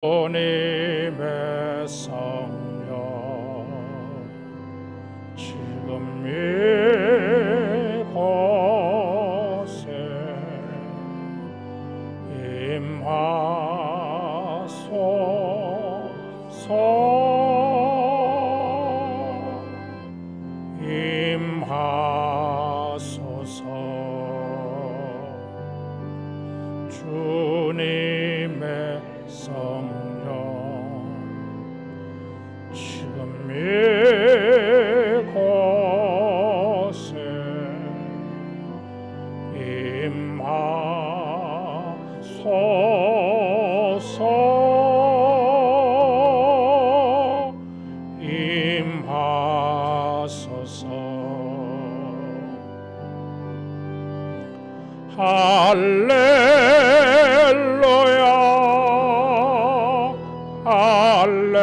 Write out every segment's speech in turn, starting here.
주님의 성령 지금 이곳에 임하소서 주님의 성령 지금 이곳에 임하소서 할렐루야 할렐루야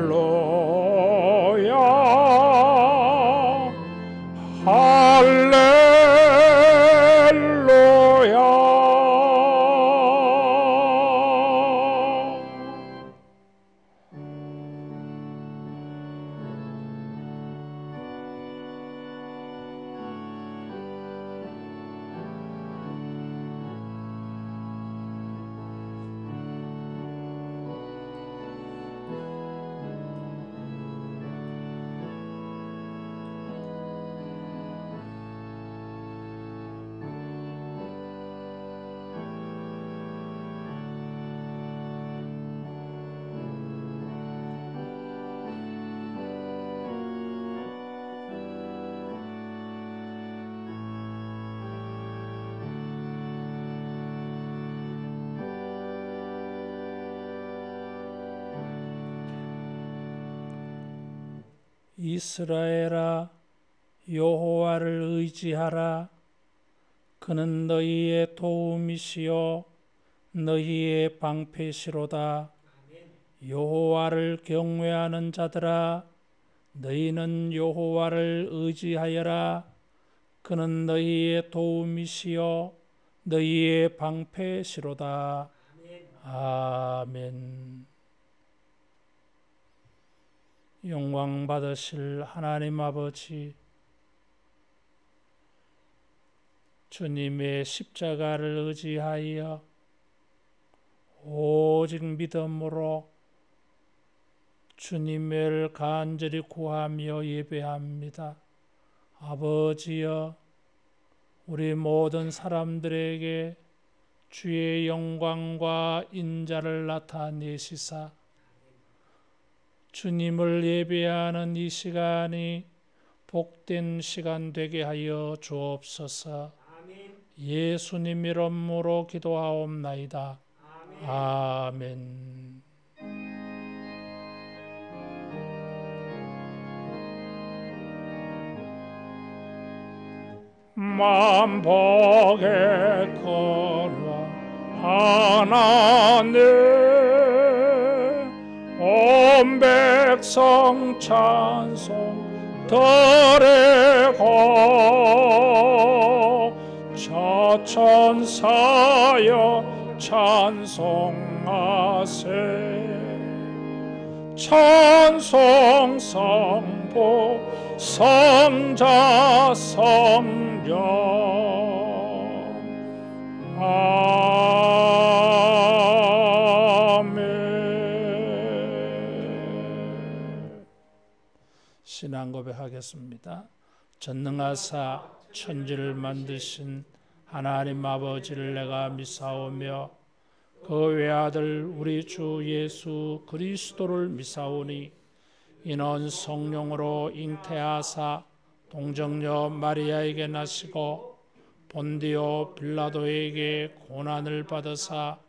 할렐루야 할렐루야. 이스라엘아 여호와를 의지하라. 그는 너희의 도움이시요 너희의 방패시로다. 여호와를 경외하는 자들아 너희는 여호와를 의지하여라. 그는 너희의 도움이시요 너희의 방패시로다. 아멘. 영광 받으실 하나님 아버지, 주님의 십자가를 의지하여 오직 믿음으로 주님을 간절히 구하며 예배합니다. 아버지여, 우리 모든 사람들에게 주의 영광과 인자를 나타내시사 주님을 예배하는 이 시간이 복된 시간 되게 하여 주옵소서. 예수님 이름으로 기도하옵나이다. 아멘. 만복의 근원 하나님 온 백성 찬송 드리고 저 천사여 찬송하세. 찬송 성부 성자 성령 아멘. 신앙 고백하겠습니다. 전능하사 천지를 만드신 하나님 아버지를 내가 믿사오며 그 외아들 우리 주 예수 그리스도를 믿사오니 이는 성령으로 잉태하사 동정녀 마리아에게 나시고 본디오 빌라도에게 고난을 받으사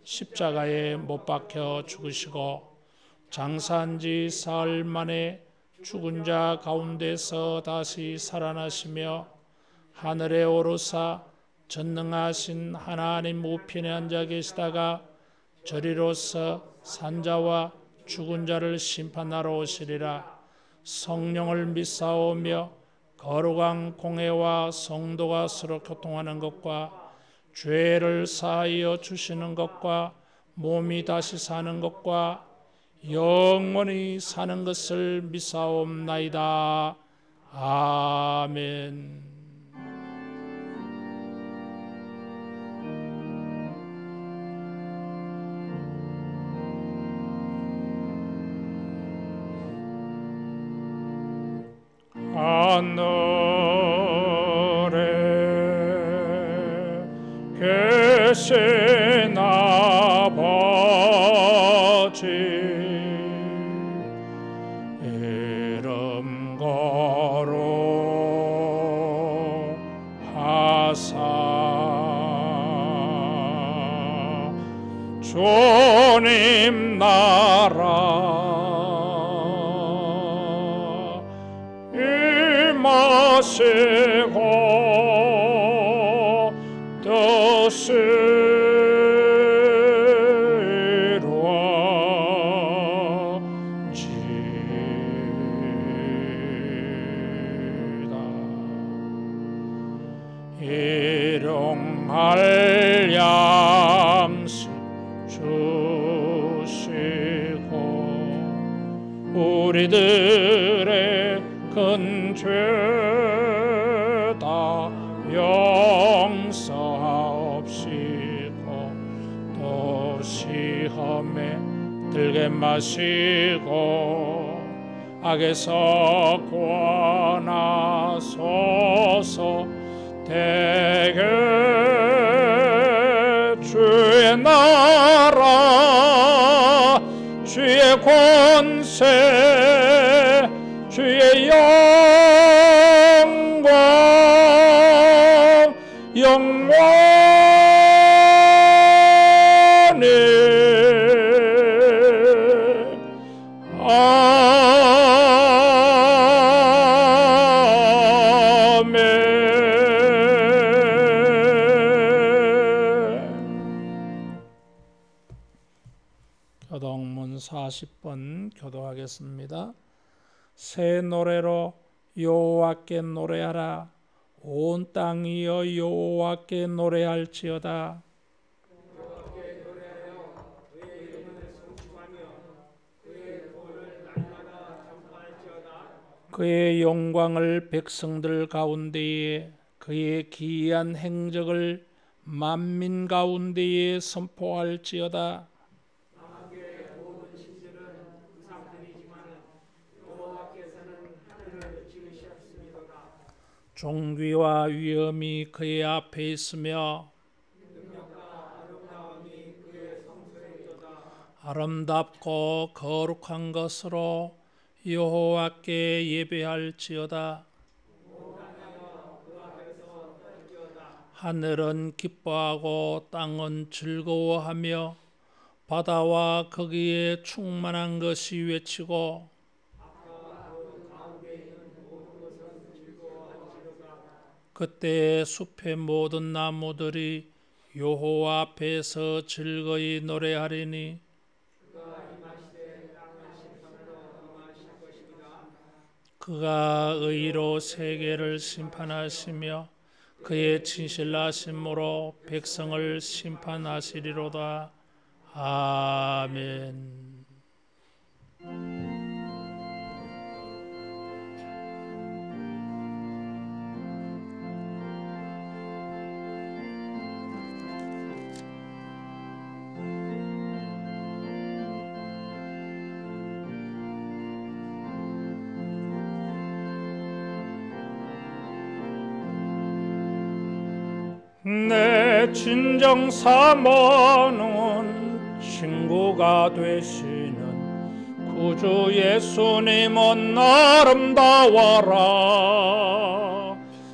십자가에 못 박혀 죽으시고 장사한 지 사흘 만에 죽은 자 가운데서 다시 살아나시며 하늘에 오르사 전능하신 하나님 우편에 앉아 계시다가 저리로서 산자와 죽은 자를 심판하러 오시리라. 성령을 믿사오며 거룩한 공회와 성도가 서로 교통하는 것과 죄를 사하여 주시는 것과 몸이 다시 사는 것과 영원히 사는 것을 믿사옵나이다. 아멘. 하늘에 계신 아버지 이름 거룩하사 주님 나라 임하시고 뜻이 이루어지이다. 일용할 양식 주시고 우리들의 큰 죄다 용서하옵시고 또 시험에 들게 마시고 악에서 구원하소서. 대개 주의 나라 주의 권세 주의 영원히 교동문 40번 교도하겠습니다. 새 노래로 여호와께 노래하라. 온 땅이여 여호와께 노래할지어다. 여호와께 노래하여 그의 이름을 송축하며 그의 도를 날마다 전파할지어다. 그의 영광을 백성들 가운데에 그의 기이한 행적을 만민 가운데에 선포할지어다. 존귀와 위엄이 그의 앞에 있으며 능력과 아름다움이 그의 성소에 있도다. 아름답고 거룩한 것으로 여호와께 예배할지어다. 하늘은 기뻐하고 땅은 즐거워하며 바다와 거기에 충만한 것이 외치고 그때 숲의 모든 나무들이 여호와 앞에서 즐거이 노래하리니 그가 의로 세계를 심판하시며 그의 진실하심으로 백성을 심판하시리로다. 아멘. 내 진정 사모는 친구가 되시는 구주 예수님은 아름다워라.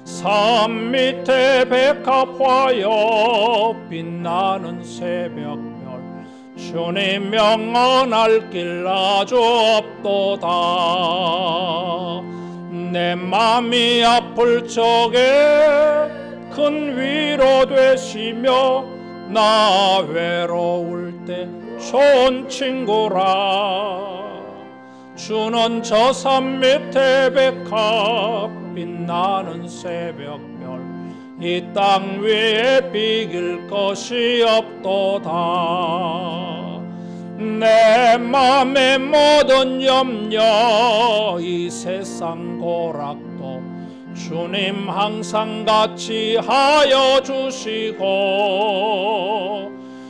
산 밑에 백합화여 빛나는 새벽별 주님 명언할 길 아주 없도다. 내 맘이 아플 적에 큰 위로 되시며 나 외로울 때 좋은 친구라. 주는 저 산 밑에 백합 빛나는 새벽별 이 땅 위에 비길 것이 없도다. 내 맘의 모든 염려 이 세상 고락도 주님 항상 같이 하여 주시고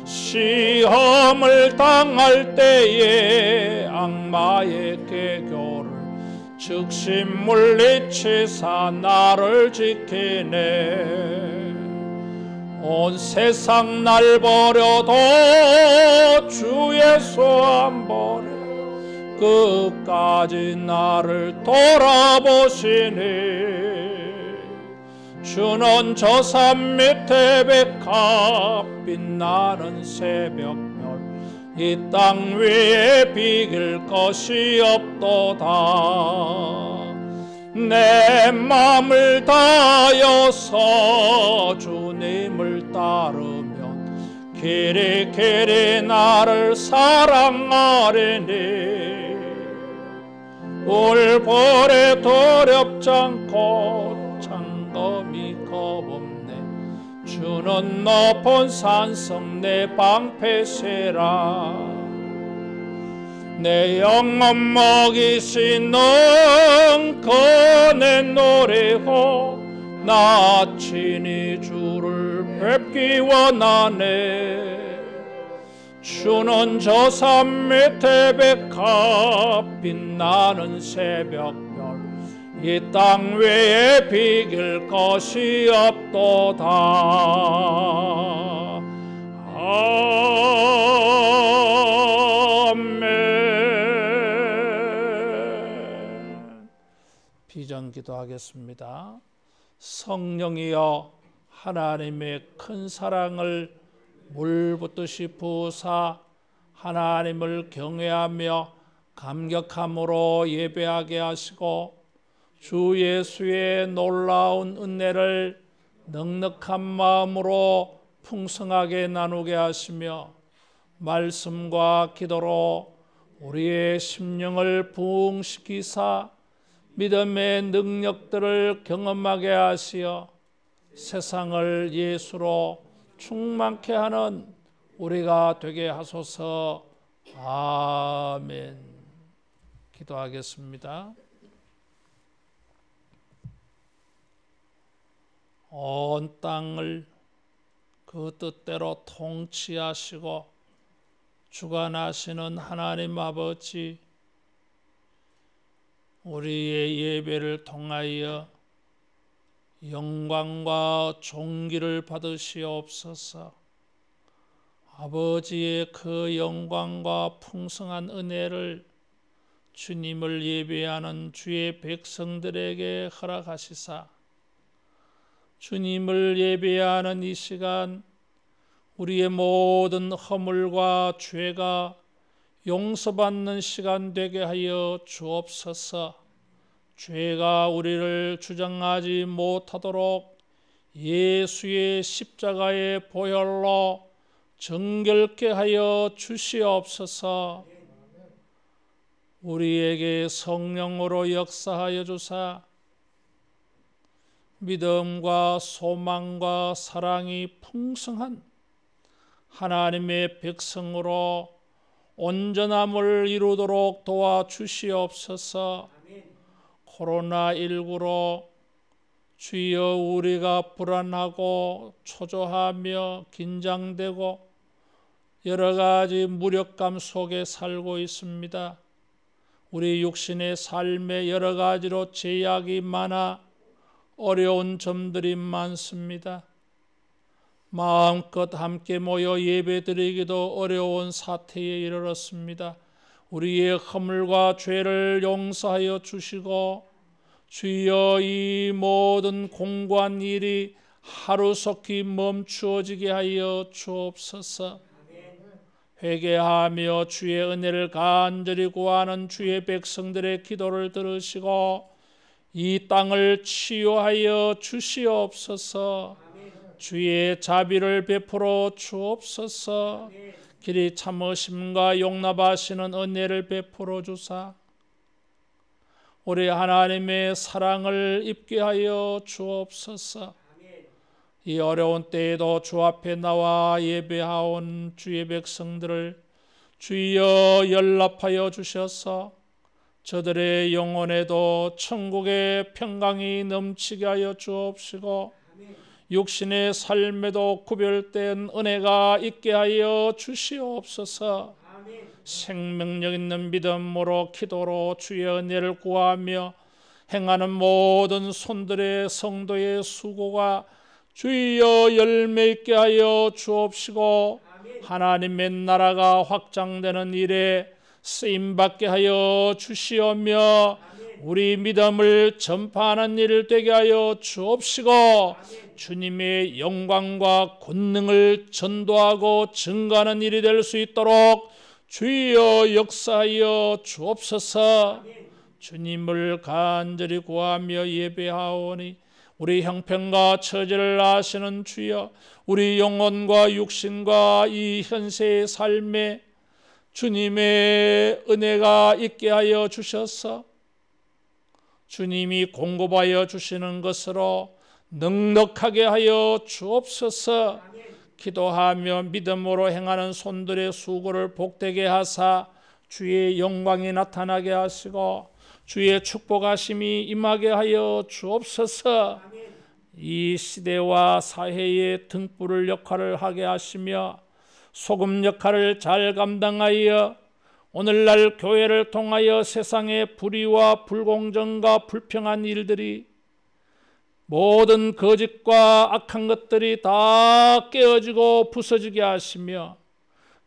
시험을 당할 때에 악마의 계교를 즉시 물리치사 나를 지키네. 온 세상 날 버려도 주 예수 안 버려 끝까지 나를 돌아보시니. 주는 저 산 밑에 백합 빛나는 새벽별 이 땅 위에 비길 것이 없도다. 내 맘을 다하여서 주님을 따르면 길이 길이 나를 사랑하리니. 울보래 두렵지 않고 장검이 겁없네. 주는 높은 산성 내 방패세라. 내 영혼 먹이시는 그네 노래고 나 친히 주를 뵙기 원하네. 주는 저 산 밑에 백합 빛나는 새벽별 이 땅 위에 비길 것이 없도다. 아멘. 비전 기도하겠습니다. 성령이여 하나님의 큰 사랑을 물붓듯이 부으사 하나님을 경외하며 감격함으로 예배하게 하시고 주 예수의 놀라운 은혜를 넉넉한 마음으로 풍성하게 나누게 하시며 말씀과 기도로 우리의 심령을 부흥시키사 믿음의 능력들을 경험하게 하시어 세상을 예수로 충만케 하는 우리가 되게 하소서. 아멘. 기도하겠습니다. 온 땅을 그 뜻대로 통치하시고 주관하시는 하나님 아버지, 우리의 예배를 통하여 영광과 존귀를 받으시옵소서. 아버지의 그 영광과 풍성한 은혜를 주님을 예배하는 주의 백성들에게 허락하시사 주님을 예배하는 이 시간 우리의 모든 허물과 죄가 용서받는 시간 되게 하여 주옵소서. 죄가 우리를 주장하지 못하도록 예수의 십자가의 보혈로 정결케 하여 주시옵소서. 우리에게 성령으로 역사하여 주사 믿음과 소망과 사랑이 풍성한 하나님의 백성으로 온전함을 이루도록 도와주시옵소서. 코로나19로 주여 우리가 불안하고 초조하며 긴장되고 여러 가지 무력감 속에 살고 있습니다. 우리 육신의 삶에 여러 가지로 제약이 많아 어려운 점들이 많습니다. 마음껏 함께 모여 예배드리기도 어려운 사태에 이르렀습니다. 우리의 허물과 죄를 용서하여 주시고 주여 이 모든 공고한 일이 하루속히 멈추어지게 하여 주옵소서. 회개하며 주의 은혜를 간절히 구하는 주의 백성들의 기도를 들으시고 이 땅을 치유하여 주시옵소서. 주의 자비를 베풀어 주옵소서. 길이 참으심과 용납하시는 은혜를 베풀어 주사 우리 하나님의 사랑을 입게 하여 주옵소서. 이 어려운 때에도 주 앞에 나와 예배하온 주의 백성들을 주여 연락하여 주셔서 저들의 영혼에도 천국의 평강이 넘치게 하여 주옵시고 육신의 삶에도 구별된 은혜가 있게 하여 주시옵소서. 생명력 있는 믿음으로 기도로 주의 은혜를 구하며 행하는 모든 손들의 성도의 수고가 주여 열매 있게 하여 주옵시고 하나님의 나라가 확장되는 일에 쓰임받게 하여 주시오며 우리 믿음을 전파하는 일 되게 하여 주옵시고 주님의 영광과 권능을 전도하고 증거하는 일이 될 수 있도록 주여 역사하여 주옵소서. 주님을 간절히 구하며 예배하오니 우리 형편과 처지를 아시는 주여, 우리 영혼과 육신과 이 현세의 삶에 주님의 은혜가 있게 하여 주셔서 주님이 공급하여 주시는 것으로 넉넉하게 하여 주옵소서. 기도하며 믿음으로 행하는 손들의 수고를 복되게 하사 주의 영광이 나타나게 하시고 주의 축복하심이 임하게 하여 주옵소서. 이 시대와 사회의 등불을 역할을 하게 하시며 소금 역할을 잘 감당하여 오늘날 교회를 통하여 세상의 불의와 불공정과 불평한 일들이 모든 거짓과 악한 것들이 다 깨어지고 부서지게 하시며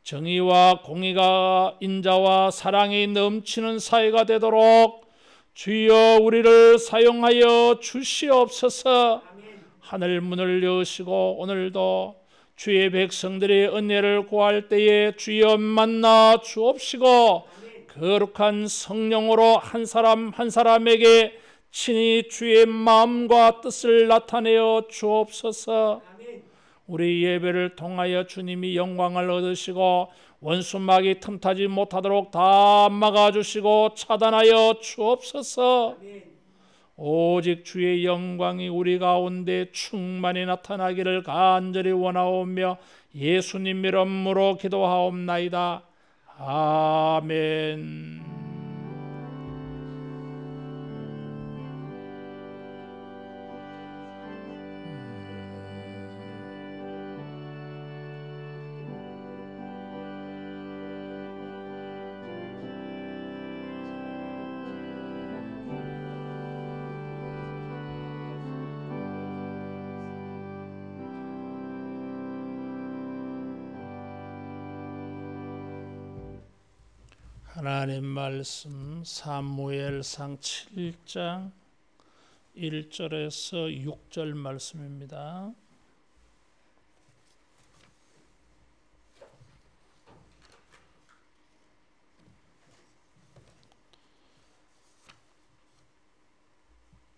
정의와 공의가 인자와 사랑이 넘치는 사회가 되도록 주여 우리를 사용하여 주시옵소서. 하늘 문을 여시고 오늘도 주의 백성들의 은혜를 구할 때에 주여 만나 주옵시고 거룩한 성령으로 한 사람 한 사람에게 친히 주의 마음과 뜻을 나타내어 주옵소서. 우리 예배를 통하여 주님이 영광을 얻으시고 원수막이 틈타지 못하도록 다 막아주시고 차단하여 주옵소서. 오직 주의 영광이 우리 가운데 충만히 나타나기를 간절히 원하오며 예수님 이름으로 기도하옵나이다. 아멘. 하나님 말씀 사무엘상 7장 1절에서 6절 말씀입니다.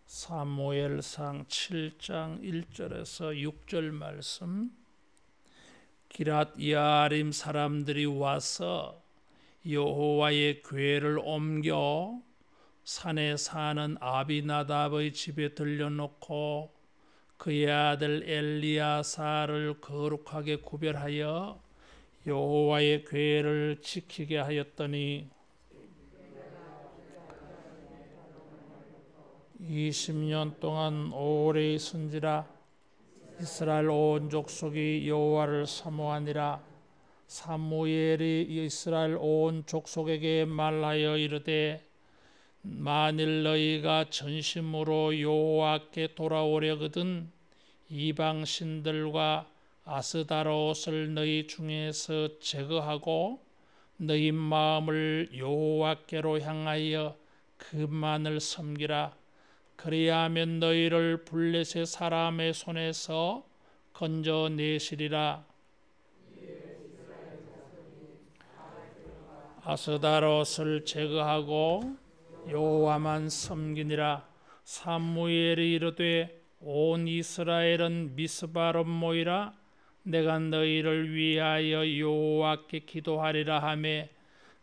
사무엘상 7장 1절에서 6절 말씀. 기랏 야림 사람들이 와서 여호와의 궤를 옮겨 산에 사는 아비나답의 집에 들려놓고 그의 아들 엘리야사를 거룩하게 구별하여 여호와의 궤를 지키게 하였더니 20년 동안 오래 있은지라 이스라엘 온 족속이 여호와를 사모하니라. 사무엘이 이스라엘 온 족속에게 말하여 이르되 만일 너희가 전심으로 여호와께 돌아오려거든 이방 신들과 아스다롯을 너희 중에서 제거하고 너희 마음을 여호와께로 향하여 그만을 섬기라. 그리하면 너희를 블레셋 사람의 손에서 건져내시리라. 아스다롯을 제거하고 여호와만 섬기니라. 사무엘이 이르되 온 이스라엘은 미스바로 모이라. 내가 너희를 위하여 여호와께 기도하리라 하매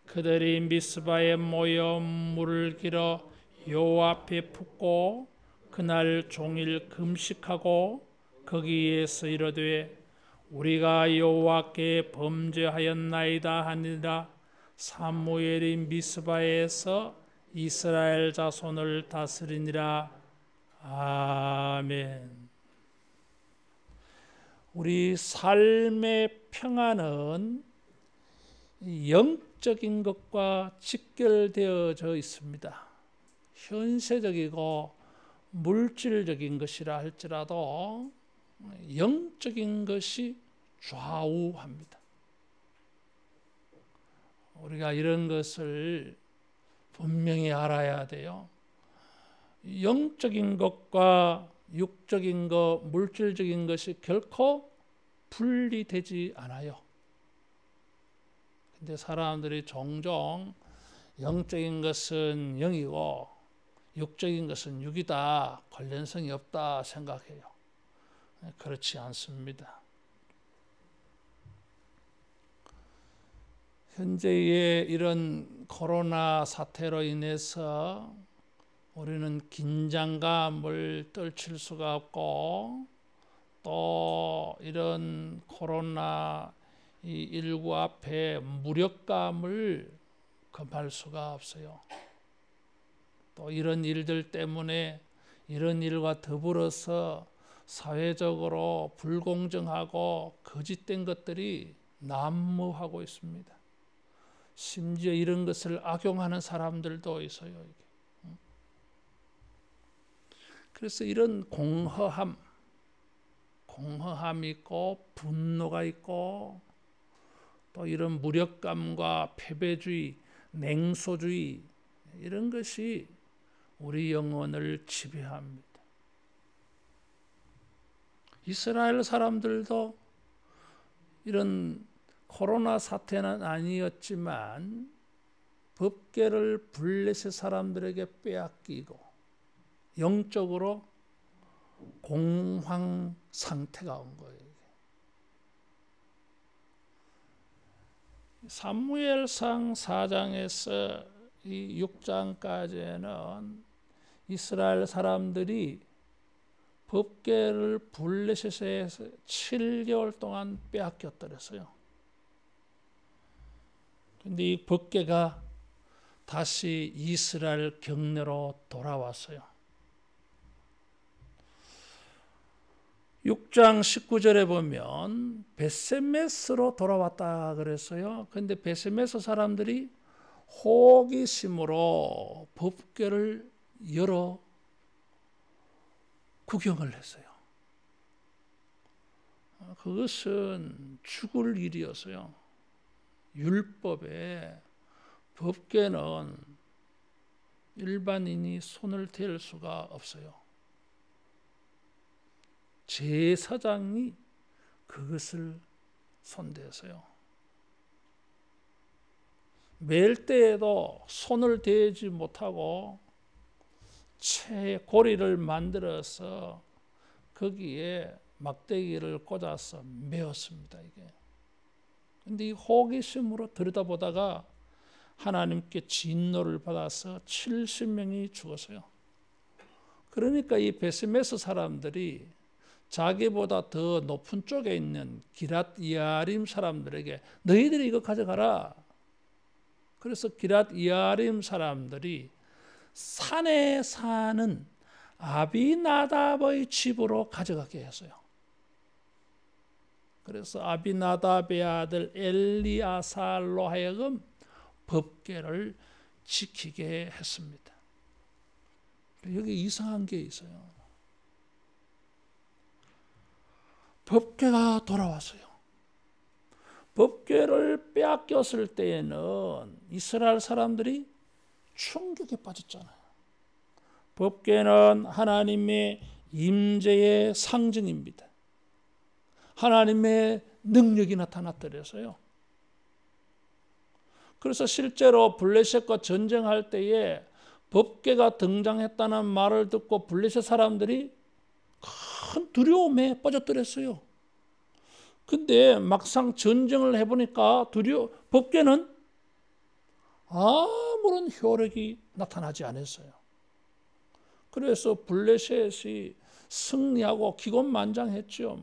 그들이 미스바에 모여 물을 길어 여호와 앞에 붓고 그날 종일 금식하고 거기에서 이르되 우리가 여호와께 범죄하였나이다 하니라. 사무엘이 미스바에서 이스라엘 자손을 다스리니라. 아멘. 우리 삶의 평안은 영적인 것과 직결되어져 있습니다. 현세적이고 물질적인 것이라 할지라도 영적인 것이 좌우합니다. 우리가 이런 것을 분명히 알아야 돼요. 영적인 것과 육적인 것, 물질적인 것이 결코 분리되지 않아요. 근데 사람들이 종종 영적인 것은 영이고 육적인 것은 육이다, 관련성이 없다 생각해요. 그렇지 않습니다. 현재의 이런 코로나 사태로 인해서 우리는 긴장감을 떨칠 수가 없고 또 이런 코로나19 앞에 무력감을 금할 수가 없어요. 또 이런 일들 때문에 이런 일과 더불어서 사회적으로 불공정하고 거짓된 것들이 난무하고 있습니다. 심지어 이런 것을 악용하는 사람들도 있어요. 이게. 그래서 이런 공허함이 있고 분노가 있고 또 이런 무력감과 패배주의, 냉소주의 이런 것이 우리 영혼을 지배합니다. 이스라엘 사람들도 이런 코로나 사태는 아니었지만 법궤를 블레셋 사람들에게 빼앗기고 영적으로 공황 상태가 온 거예요. 사무엘상 4장에서 이 6장까지는 이스라엘 사람들이 법궤를 블레셋에서 7개월 동안 빼앗겼더랬어요. 근데 이 법궤가 다시 이스라엘 경내로 돌아왔어요. 6장 19절에 보면 베세메스로 돌아왔다 그랬어요. 근데 베세메스 사람들이 호기심으로 법궤를 열어 구경을 했어요. 그것은 죽을 일이었어요. 율법에 법궤는 일반인이 손을 댈 수가 없어요. 제사장이 그것을 손대서요. 맬 때에도 손을 대지 못하고 고리를 만들어서 거기에 막대기를 꽂아서 메었습니다. 이게. 근데 이 호기심으로 들여다보다가 하나님께 진노를 받아서 70명이 죽었어요. 그러니까 이 베세메스 사람들이 자기보다 더 높은 쪽에 있는 기랏 이아림 사람들에게 너희들이 이거 가져가라. 그래서 기랏 이아림 사람들이 산에 사는 아비나답의 집으로 가져가게 했어요. 그래서 아비나답의 아들 엘리아살로 하여금 법궤를 지키게 했습니다. 여기 이상한 게 있어요. 법궤가 돌아왔어요. 법궤를 빼앗겼을 때에는 이스라엘 사람들이 충격에 빠졌잖아요. 법궤는 하나님의 임재의 상징입니다. 하나님의 능력이 나타났더래서요. 그래서 실제로 블레셋과 전쟁할 때에 법궤가 등장했다는 말을 듣고 블레셋 사람들이 큰 두려움에 빠졌더랬어요. 근데 막상 전쟁을 해보니까 법궤는 아무런 효력이 나타나지 않았어요. 그래서 블레셋이 승리하고 기곤만장했죠.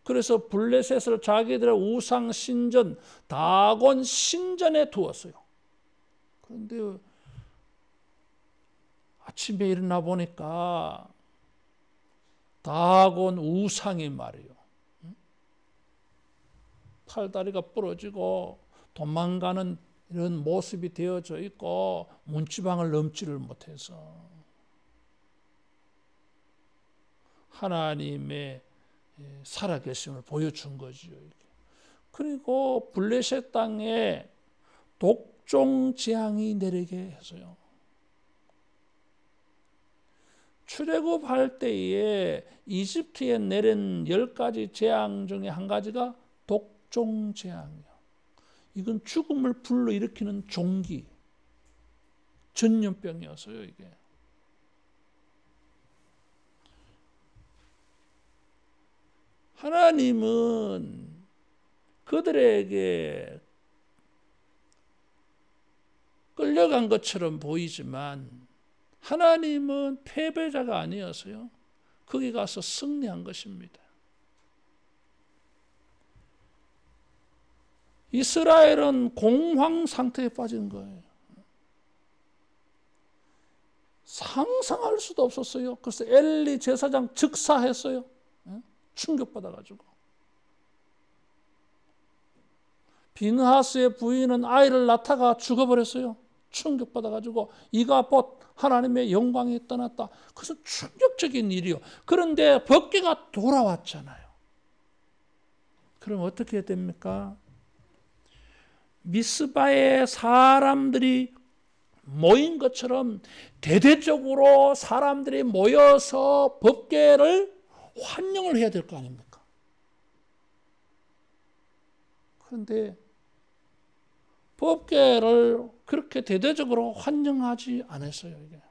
그래서 블레셋을 자기들의 우상 신전 다곤 신전에 두었어요. 그런데 아침에 일어나 보니까 다곤 우상이 말이에요. 팔다리가 부러지고 도망가는 이런 모습이 되어져 있고 문지방을 넘지를 못해서 하나님의 살아계심을 보여준 거지요. 그리고 블레셋 땅에 독종 재앙이 내리게 했어요. 출애굽할 때에 이집트에 내린 10가지 재앙 중에 한 가지가 독종 재앙이에요. 이건 죽음을 불러일으키는 종기, 전염병이었어요, 이게. 하나님은 그들에게 끌려간 것처럼 보이지만 하나님은 패배자가 아니었어요. 거기 가서 승리한 것입니다. 이스라엘은 공황 상태에 빠진 거예요. 상상할 수도 없었어요. 그래서 엘리 제사장 즉사했어요. 충격받아가지고. 비느하스의 부인은 아이를 낳다가 죽어버렸어요. 충격받아가지고 이가봇 하나님의 영광이 떠났다. 그것은 충격적인 일이요. 그런데 법궤가 돌아왔잖아요. 그럼 어떻게 됩니까? 미스바에 사람들이 모인 것처럼 대대적으로 사람들이 모여서 법궤를 환영을 해야 될 거 아닙니까? 그런데 법궤를 그렇게 대대적으로 환영하지 않았어요. 이게.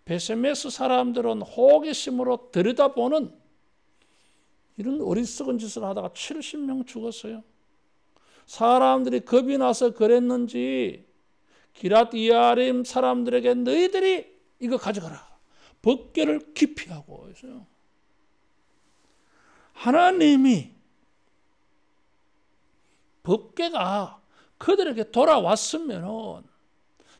베세메스 사람들은 호기심으로 들여다보는 이런 어리석은 짓을 하다가 70명 죽었어요. 사람들이 겁이 나서 그랬는지 기랏 이야림 사람들에게 너희들이 이거 가져가라. 법궤를 기피하고 있어요. 하나님이 법궤가 그들에게 돌아왔으면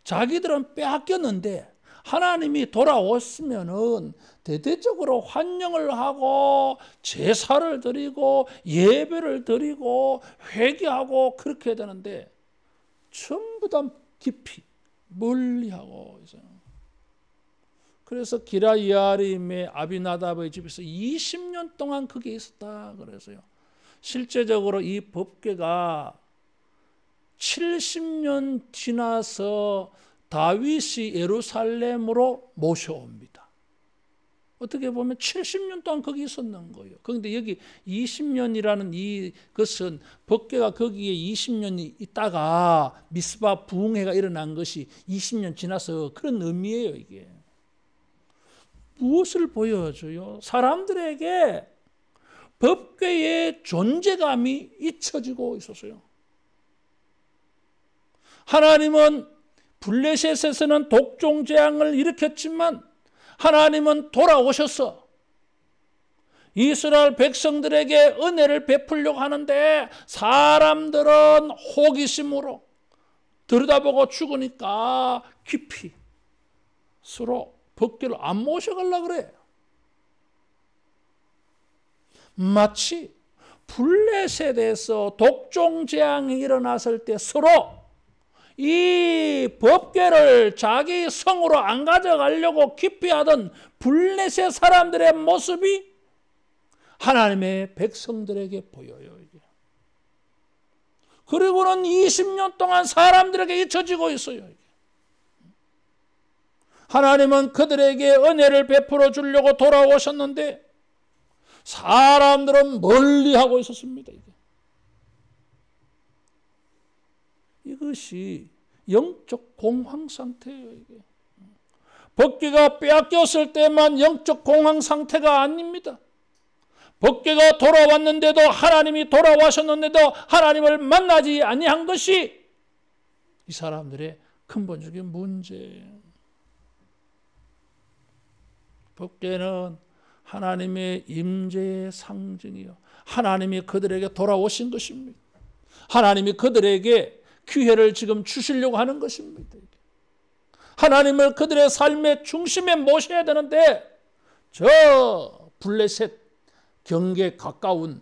자기들은 빼앗겼는데 하나님이 돌아왔으면 대대적으로 환영을 하고 제사를 드리고 예배를 드리고 회개하고 그렇게 해야 되는데 전부 다 깊이 멀리하고 있어요. 그래서 기라 이야림의 아비나답의 집에서 20년 동안 거기에 있었다 그래서요. 실제적으로 이 법궤가 70년 지나서 다윗이 예루살렘으로 모셔옵니다. 어떻게 보면 70년 동안 거기 있었는 거예요. 그런데 여기 20년이라는 이것은 법궤가 거기에 20년이 있다가 미스바 부흥회가 일어난 것이 20년 지나서 그런 의미예요. 이게 무엇을 보여줘요? 사람들에게 법궤의 존재감이 잊혀지고 있었어요. 하나님은 블레셋에서는 독종 재앙을 일으켰지만 하나님은 돌아오셔서 이스라엘 백성들에게 은혜를 베풀려고 하는데 사람들은 호기심으로 들여다보고 죽으니까 깊이 서로 법궤를 안 모셔가려고 그래요. 마치 블레셋에서 독종 재앙이 일어났을 때 서로 이 법궤를 자기 성으로 안 가져가려고 기피하던 블레셋 사람들의 모습이 하나님의 백성들에게 보여요. 이게. 그리고는 20년 동안 사람들에게 잊혀지고 있어요. 이게. 하나님은 그들에게 은혜를 베풀어 주려고 돌아오셨는데 사람들은 멀리하고 있었습니다. 이것이 영적 공황 상태예요. 이게. 법궤가 빼앗겼을 때만 영적 공황 상태가 아닙니다. 법궤가 돌아왔는데도 하나님이 돌아와셨는데도 하나님을 만나지 아니한 것이 이 사람들의 근본적인 문제예요. 법궤는 하나님의 임재의 상징이요, 하나님이 그들에게 돌아오신 것입니다. 하나님이 그들에게 기회를 지금 주시려고 하는 것입니다. 하나님을 그들의 삶의 중심에 모셔야 되는데 저 블레셋 경계 가까운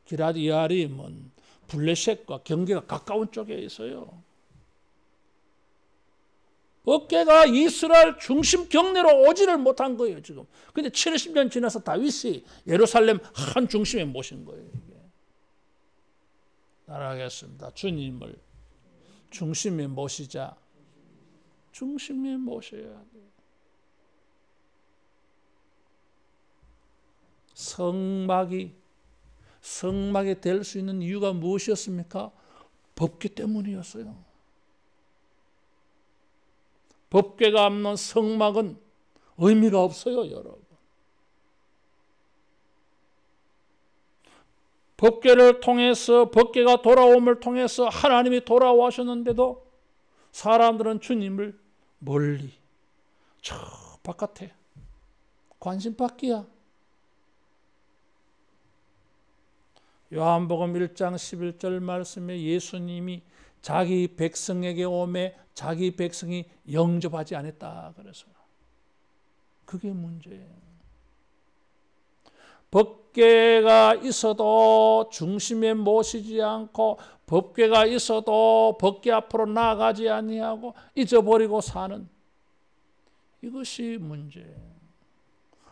기럇 여아림은 블레셋과 경계가 가까운 쪽에 있어요. 법궤가 이스라엘 중심 경내로 오지를 못한 거예요, 지금. 근데 70년 지나서 다윗이 예루살렘 한 중심에 모신 거예요, 이게. 따라하겠습니다. 주님을 중심에 모시자. 중심에 모셔야 돼요. 성막이 될 수 있는 이유가 무엇이었습니까? 법궤 때문이었어요. 법궤가 없는 성막은 의미가 없어요, 여러분. 법궤를 통해서, 법궤가 돌아옴을 통해서 하나님이 돌아오셨는데도 사람들은 주님을 멀리, 저 바깥에 관심 밖이야. 요한복음 1장 11절 말씀에 예수님이 자기 백성에게 오매 자기 백성이 영접하지 않았다 그래서 그게 문제예요. 법궤가 있어도 중심에 모시지 않고, 법궤가 있어도 법궤 앞으로 나아가지 아니하고 잊어버리고 사는, 이것이 문제예요.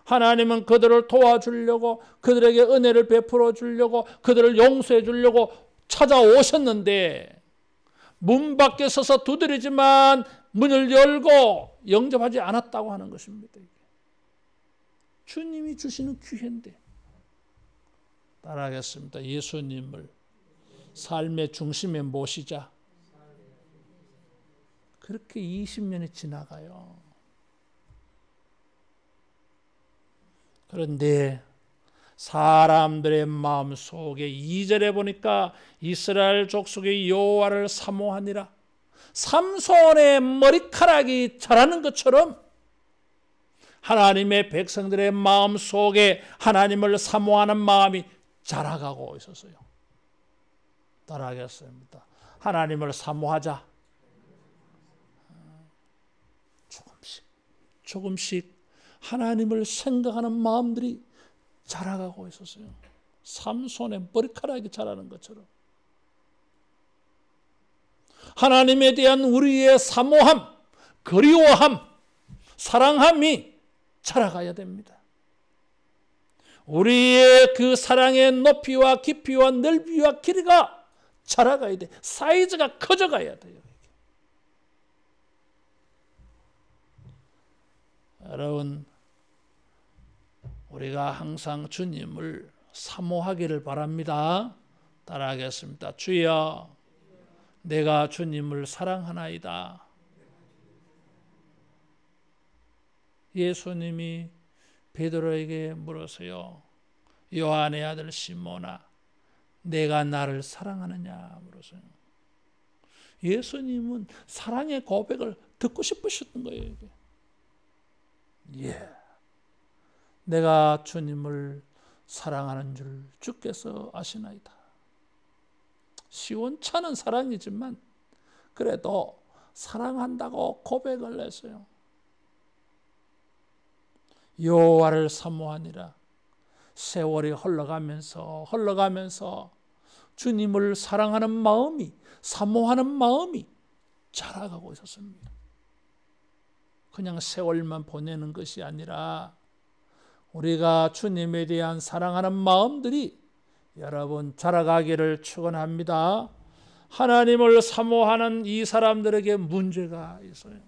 하나님은 그들을 도와주려고, 그들에게 은혜를 베풀어 주려고, 그들을 용서해 주려고 찾아오셨는데 문 밖에 서서 두드리지만 문을 열고 영접하지 않았다고 하는 것입니다. 주님이 주시는 기회인데. 따라하겠습니다. 예수님을 삶의 중심에 모시자. 그렇게 20년이 지나가요. 그런데 사람들의 마음속에 2절에 보니까 이스라엘 족속의 여호와를 사모하니라. 삼손의 머리카락이 자라는 것처럼 하나님의 백성들의 마음속에 하나님을 사모하는 마음이 자라가고 있었어요. 따라하겠습니다. 하나님을 사모하자. 조금씩 하나님을 생각하는 마음들이 자라가고 있었어요. 삼손의 머리카락이 자라는 것처럼 하나님에 대한 우리의 사모함, 그리워함, 사랑함이 자라가야 됩니다. 우리의 그 사랑의 높이와 깊이와 넓이와 길이가 자라가야 돼. 사이즈가 커져가야 돼요. 여러분, 우리가 항상 주님을 사모하기를 바랍니다. 따라하겠습니다. 주여, 내가 주님을 사랑하나이다. 예수님이 베드로에게 물었어요. 요한의 아들 시몬아, 내가 나를 사랑하느냐 물었어요. 예수님은 사랑의 고백을 듣고 싶으셨던 거예요. 이게. 예, 내가 주님을 사랑하는 줄 주께서 아시나이다. 시원찮은 사랑이지만 그래도 사랑한다고 고백을 했어요. 여호와를 사모하니라. 세월이 흘러가면서 주님을 사랑하는 마음이, 사모하는 마음이 자라가고 있었습니다. 그냥 세월만 보내는 것이 아니라 우리가 주님에 대한 사랑하는 마음들이 여러분 자라가기를 축원합니다. 하나님을 사모하는 이 사람들에게 문제가 있어요.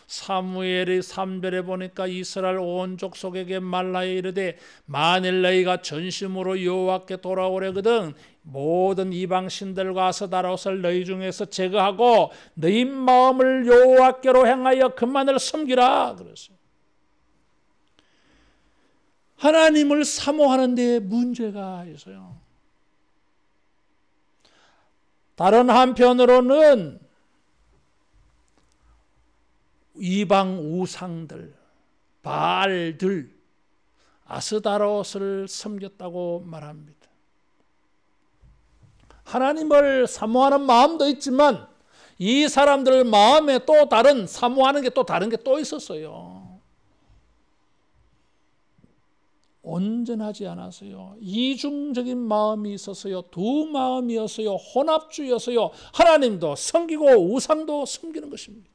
사무엘의 3절에 보니까 이스라엘 온 족속에게 말라에 이르되 만일 너희가 전심으로 여호와께 돌아오려거든 모든 이방 신들과 아스다롯을 너희 중에서 제거하고 너희 마음을 여호와께로 향하여 그만을 섬기라 그랬어요. 하나님을 사모하는 데 문제가 있어요. 다른 한편으로는 이방 우상들, 바알들, 아스다롯을 섬겼다고 말합니다. 하나님을 사모하는 마음도 있지만 이 사람들 마음에 또 다른 사모하는 게 또 다른 게 또 있었어요. 온전하지 않았어요. 이중적인 마음이 있었어요. 두 마음이었어요. 혼합주의였어요. 하나님도 섬기고 우상도 섬기는 것입니다.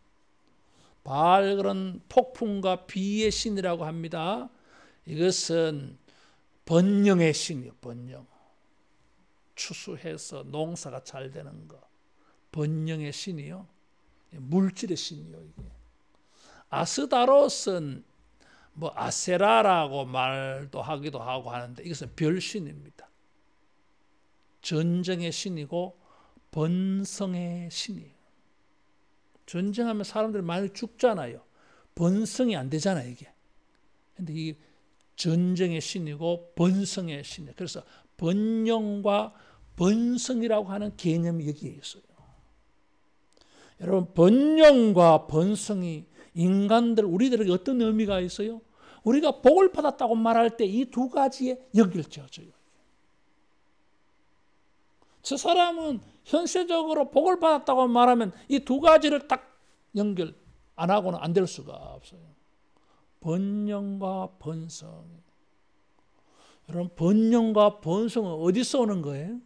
바알은 폭풍과 비의 신이라고 합니다. 이것은 번영의 신이요. 번영. 추수해서 농사가 잘 되는 것. 번영의 신이요. 물질의 신이요. 이게. 아스다롯은 뭐 아세라라고 말도 하기도 하고 하는데 이것은 별신입니다. 전쟁의 신이고 번성의 신이에요. 전쟁하면 사람들이 많이 죽잖아요. 번성이 안 되잖아요, 이게. 근데 이 전쟁의 신이고 번성의 신이에요. 그래서 번영과 번성이라고 하는 개념이 여기에 있어요. 여러분, 번영과 번성이 인간들, 우리들에게 어떤 의미가 있어요? 우리가 복을 받았다고 말할 때 이 두 가지에 연결되어져요. 저 사람은 현세적으로 복을 받았다고 말하면 이 두 가지를 딱 연결 안 하고는 안 될 수가 없어요. 번영과 번성. 여러분, 번영과 번성은 어디서 오는 거예요?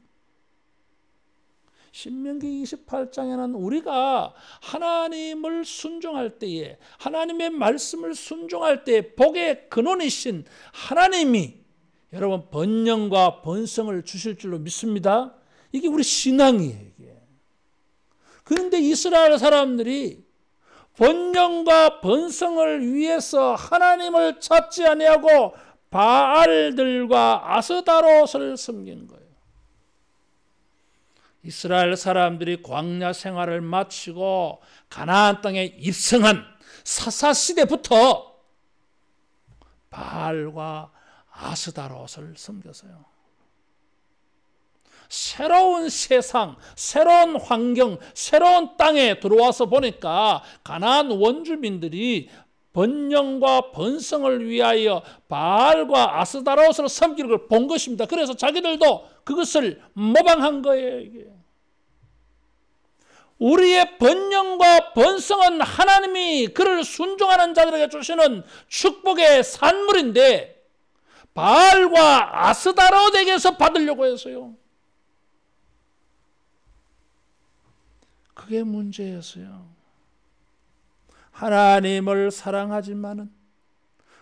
신명기 28장에는 우리가 하나님을 순종할 때에, 하나님의 말씀을 순종할 때 복의 근원이신 하나님이 여러분 번영과 번성을 주실 줄로 믿습니다. 이게 우리 신앙이에요. 이게. 그런데 이스라엘 사람들이 번영과 번성을 위해서 하나님을 찾지 아니하고 바알들과 아스다롯을 섬긴 거예요. 이스라엘 사람들이 광야 생활을 마치고 가나안 땅에 입성한 사사시대부터 바알과 아스다롯을 섬겼어요. 새로운 세상, 새로운 환경, 새로운 땅에 들어와서 보니까 가나안 원주민들이 번영과 번성을 위하여 바알과 아스다롯을 섬기는 걸 본 것입니다. 그래서 자기들도 그것을 모방한 거예요. 이게. 우리의 번영과 번성은 하나님이 그를 순종하는 자들에게 주시는 축복의 산물인데 바알과 아스다롯에게서 받으려고 했어요. 그게 문제였어요. 하나님을 사랑하지만은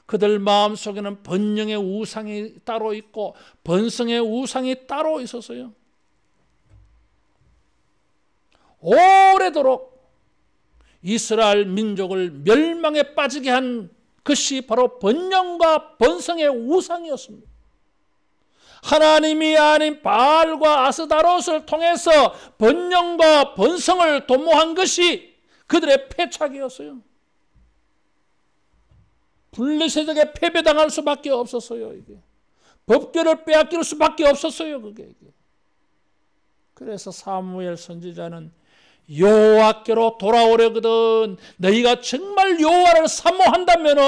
그들 마음속에는 번영의 우상이 따로 있고 번성의 우상이 따로 있었어요. 오래도록 이스라엘 민족을 멸망에 빠지게 한 것이 바로 번영과 번성의 우상이었습니다. 하나님이 아닌 바알과 아스다롯을 통해서 번영과 번성을 도모한 것이 그들의 패착이었어요. 블레셋에게 패배당할 수밖에 없었어요. 이게. 법궤를 빼앗길 수밖에 없었어요. 그게. 그래서 사무엘 선지자는 여호와께로 돌아오려거든 너희가 정말 여호와를 사모한다면은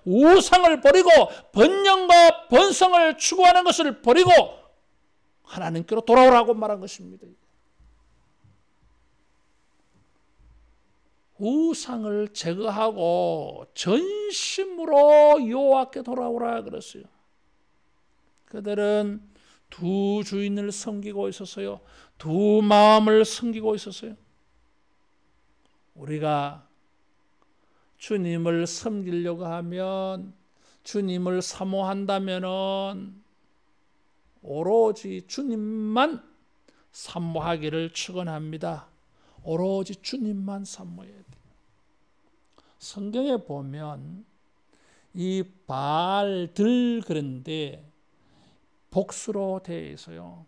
우상을 버리고 번영과 번성을 추구하는 것을 버리고 하나님께로 돌아오라고 말한 것입니다. 우상을 제거하고 전심으로 여호와께 돌아오라 그랬어요. 그들은 두 주인을 섬기고 있었어요. 두 마음을 섬기고 있었어요. 우리가 주님을 섬기려고 하면, 주님을 사모한다면은 오로지 주님만 사모하기를 축원합니다. 오로지 주님만 사모해야 돼요. 성경에 보면 이 바알들 그런데 복수로 되어 있어요.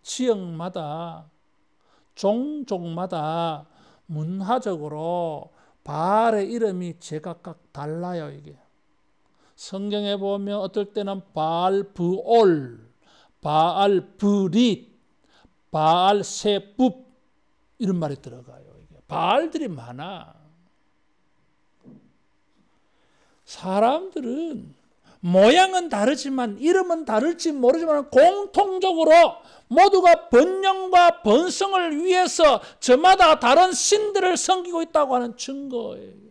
지역마다 종족마다 문화적으로 바알의 이름이 제각각 달라요. 이게 성경에 보면 어떨 때는 바알브올, 바알브릿, 바알세붑 이런 말이 들어가요. 이게 바알들이 많아. 사람들은 모양은 다르지만 이름은 다를지 모르지만 공통적으로 모두가 번영과 번성을 위해서 저마다 다른 신들을 섬기고 있다고 하는 증거예요.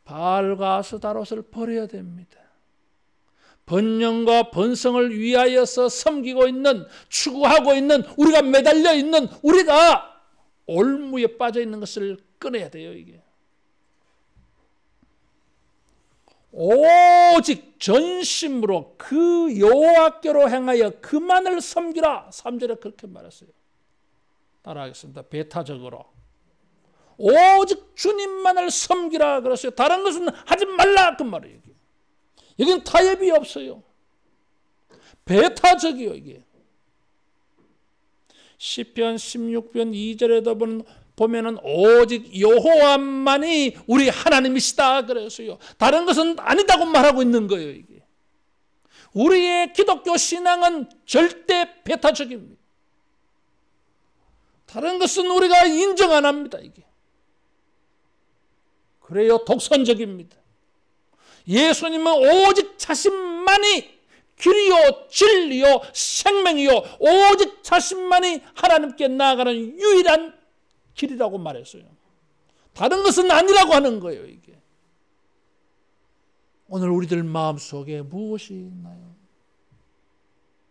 바알과 아스타롯을 버려야 됩니다. 번영과 번성을 위하여서 섬기고 있는, 추구하고 있는, 우리가 매달려 있는, 우리가 올무에 빠져 있는 것을 끊어야 돼요. 이게 오직 전심으로 그 여호와께로 행하여 그만을 섬기라. 3절에 그렇게 말했어요. 따라하겠습니다. 배타적으로 오직 주님만을 섬기라 그랬어요. 다른 것은 하지 말라 그 말이에요. 여기는 타협이 없어요. 배타적이요. 이게 시편 16편 2절에도 보면은 오직 여호와만이 우리 하나님이시다 그랬어요. 다른 것은 아니다고 말하고 있는 거예요. 이게 우리의 기독교 신앙은 절대 배타적입니다. 다른 것은 우리가 인정 안 합니다. 이게 그래요. 독선적입니다. 예수님은 오직 자신만이 길이요 진리요 생명이요 오직 자신만이 하나님께 나아가는 유일한 길이라고 말했어요. 다른 것은 아니라고 하는 거예요. 이게 오늘 우리들 마음속에 무엇이 있나요?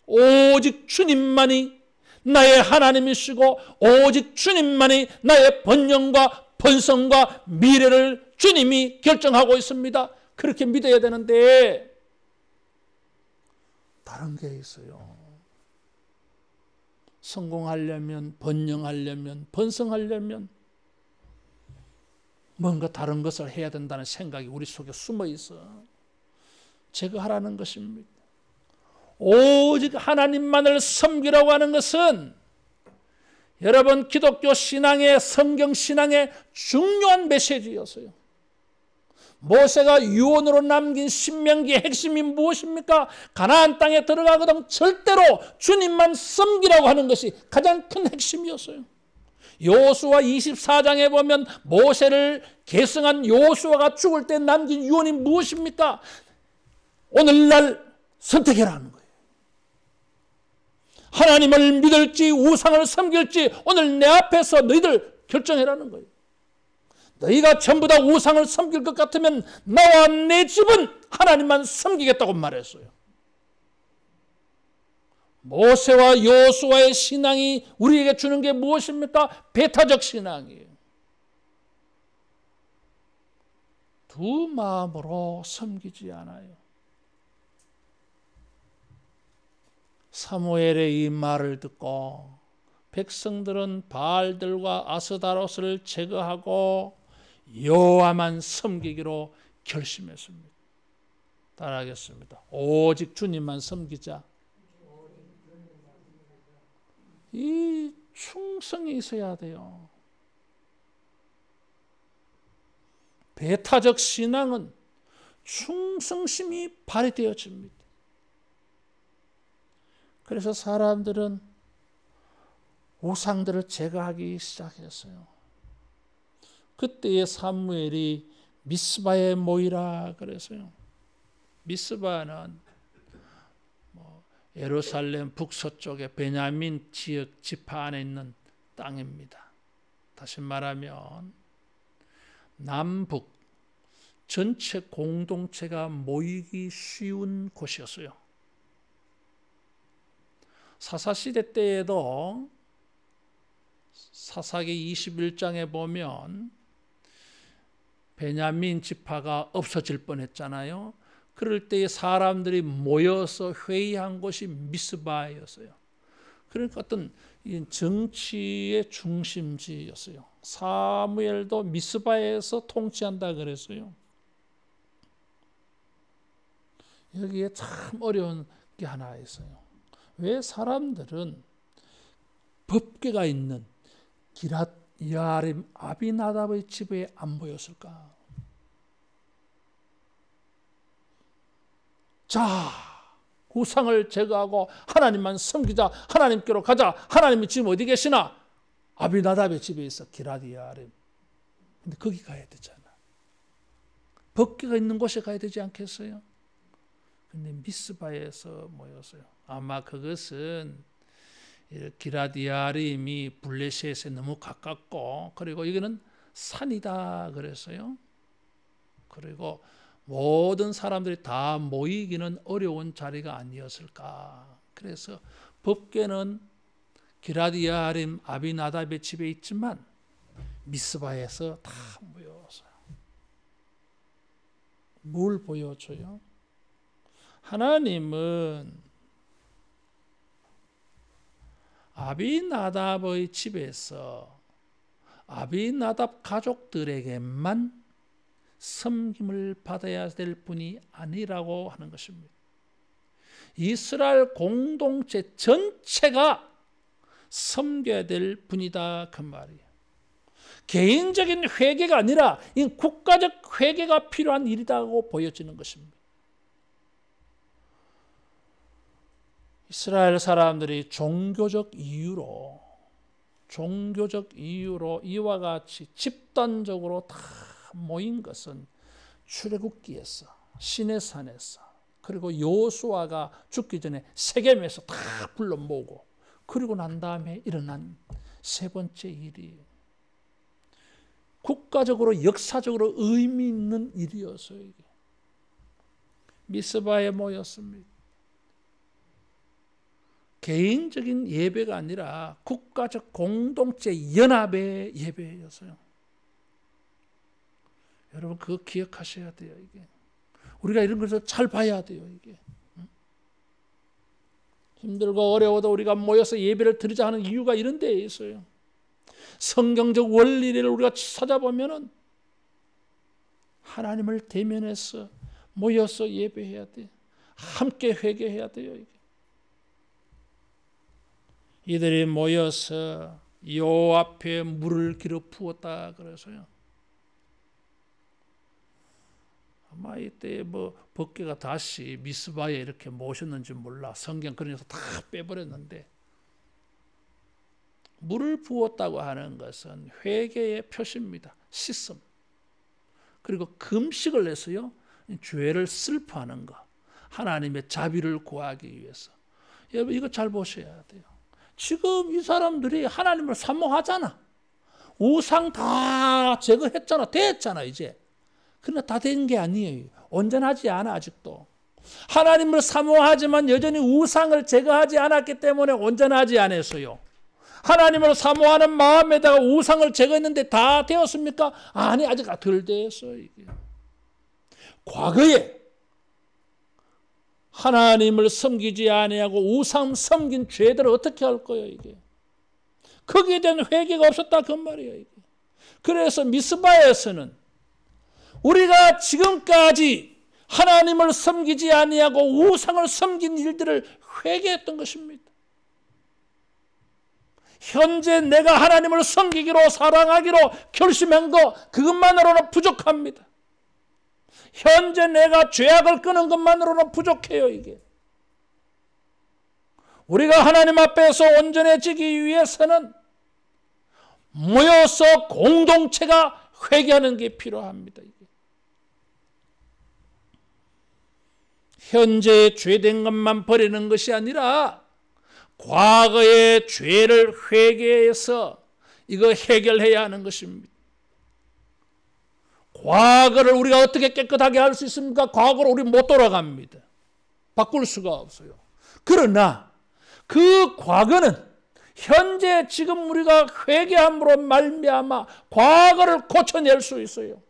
오직 주님만이 나의 하나님이시고 오직 주님만이 나의 번영과 번성과 미래를 주님이 결정하고 있습니다. 그렇게 믿어야 되는데 다른 게 있어요. 성공하려면, 번영하려면, 번성하려면 뭔가 다른 것을 해야 된다는 생각이 우리 속에 숨어 있어. 제거하라는 것입니다. 오직 하나님만을 섬기라고 하는 것은 여러분 기독교 신앙의 성경 신앙의 중요한 메시지였어요. 모세가 유언으로 남긴 신명기의 핵심이 무엇입니까? 가나안 땅에 들어가거든 절대로 주님만 섬기라고 하는 것이 가장 큰 핵심이었어요. 여호수아 24장에 보면 모세를 계승한 여호수아가 죽을 때 남긴 유언이 무엇입니까? 오늘날 선택해라는 거예요. 하나님을 믿을지 우상을 섬길지 오늘 내 앞에서 너희들 결정해라는 거예요. 너희가 전부 다 우상을 섬길 것 같으면 나와 내 집은 하나님만 섬기겠다고 말했어요. 모세와 여호수아의 신앙이 우리에게 주는 게 무엇입니까? 배타적 신앙이에요. 두 마음으로 섬기지 않아요. 사무엘의 이 말을 듣고 백성들은 바알들과 아스다롯을 제거하고 여호와만 섬기기로 결심했습니다. 따라하겠습니다. 오직 주님만 섬기자. 이 충성이 있어야 돼요. 배타적 신앙은 충성심이 발휘되어집니다. 그래서 사람들은 우상들을 제거하기 시작했어요. 그때의 사무엘이 미스바에 모이라 그랬어요. 미스바는 예루살렘 북서쪽에 베냐민 지역 지파 안에 있는 땅입니다. 다시 말하면 남북 전체 공동체가 모이기 쉬운 곳이었어요. 사사시대 때에도 사사기 21장에 보면 베냐민 지파가 없어질 뻔했잖아요. 그럴 때 사람들이 모여서 회의한 곳이 미스바였어요. 그러니까 어떤 정치의 중심지였어요. 사무엘도 미스바에서 통치한다 그랬어요. 여기에 참 어려운 게 하나 있어요. 왜 사람들은 법궤가 있는 기랏 여아림 아비나답의 집에 안 모였을까? 자, 우상을 제거하고 하나님만 섬기자. 하나님께로 가자. 하나님이 지금 어디 계시나? 아비나답의 집에 있어. 기랏 여아림. 근데 거기 가야 되잖아. 법궤가 있는 곳에 가야 되지 않겠어요? 근데 미스바에서 모였어요. 아마 그것은 기라디아림이 블레셋에 너무 가깝고, 그리고 이거는 산이다 그랬어요. 그리고 모든 사람들이 다 모이기는 어려운 자리가 아니었을까. 그래서 법궤는 기라디아림 아비나답의 집에 있지만 미스바에서 다 모였어요. 뭘 보여줘요? 하나님은 아비나답의 집에서 아비나답 가족들에게만 섬김을 받아야 될 분이 아니라고 하는 것입니다. 이스라엘 공동체 전체가 섬겨야 될 분이다 그 말이에요. 개인적인 회개가 아니라 이 국가적 회개가 필요한 일이라고 보여지는 것입니다. 이스라엘 사람들이 종교적 이유로 이와 같이 집단적으로 다 모인 것은 출애굽기에서 시내산에서, 그리고 여호수아가 죽기 전에 세겜에서 다 불러 모으고, 그리고 난 다음에 일어난 세 번째 일이 국가적으로 역사적으로 의미 있는 일이었어요. 이게 미스바에 모였습니다. 개인적인 예배가 아니라 국가적 공동체 연합의 예배였어요. 여러분 그거 기억하셔야 돼요. 이게 우리가 이런 것을 잘 봐야 돼요. 이게 힘들고 어려워도 우리가 모여서 예배를 드리자 하는 이유가 이런 데에 있어요. 성경적 원리를 우리가 찾아보면은 하나님을 대면해서 모여서 예배해야 돼. 함께 회개해야 돼요. 이게. 이들이 모여서 요 앞에 물을 길어 부었다 그래서요. 아마 이때 법궤가 다시 미스바에 이렇게 모셨는지 몰라. 성경 그래서 다 빼버렸는데, 물을 부었다고 하는 것은 회개의 표시입니다. 씻음. 그리고 금식을 해서요, 죄를 슬퍼하는 것, 하나님의 자비를 구하기 위해서. 여러분 이거 잘 보셔야 돼요. 지금 이 사람들이 하나님을 사모하잖아. 우상 다 제거했잖아. 됐잖아 이제. 그러나 다 된 게 아니에요. 온전하지 않아 아직도. 하나님을 사모하지만 여전히 우상을 제거하지 않았기 때문에 온전하지 않았어요. 하나님을 사모하는 마음에다가 우상을 제거했는데 다 되었습니까? 아니, 아직 덜 됐어요. 이게. 과거에 하나님을 섬기지 아니하고 우상 섬긴 죄들을 어떻게 할 거예요, 이게? 거기에 대한 회개가 없었다 그 말이에요, 이게. 그래서 미스바에서는 우리가 지금까지 하나님을 섬기지 아니하고 우상을 섬긴 일들을 회개했던 것입니다. 현재 내가 하나님을 섬기기로 사랑하기로 결심한 것, 그것만으로는 부족합니다. 현재 내가 죄악을 끄는 것만으로는 부족해요. 이게 우리가 하나님 앞에서 온전해지기 위해서는 모여서 공동체가 회개하는 게 필요합니다. 이게. 현재 죄된 것만 버리는 것이 아니라 과거의 죄를 회개해서 이거 해결해야 하는 것입니다. 과거를 우리가 어떻게 깨끗하게 할 수 있습니까? 과거로 우리 못 돌아갑니다. 바꿀 수가 없어요. 그러나 그 과거는 현재 지금 우리가 회개함으로 말미암아 과거를 고쳐낼 수 있어요.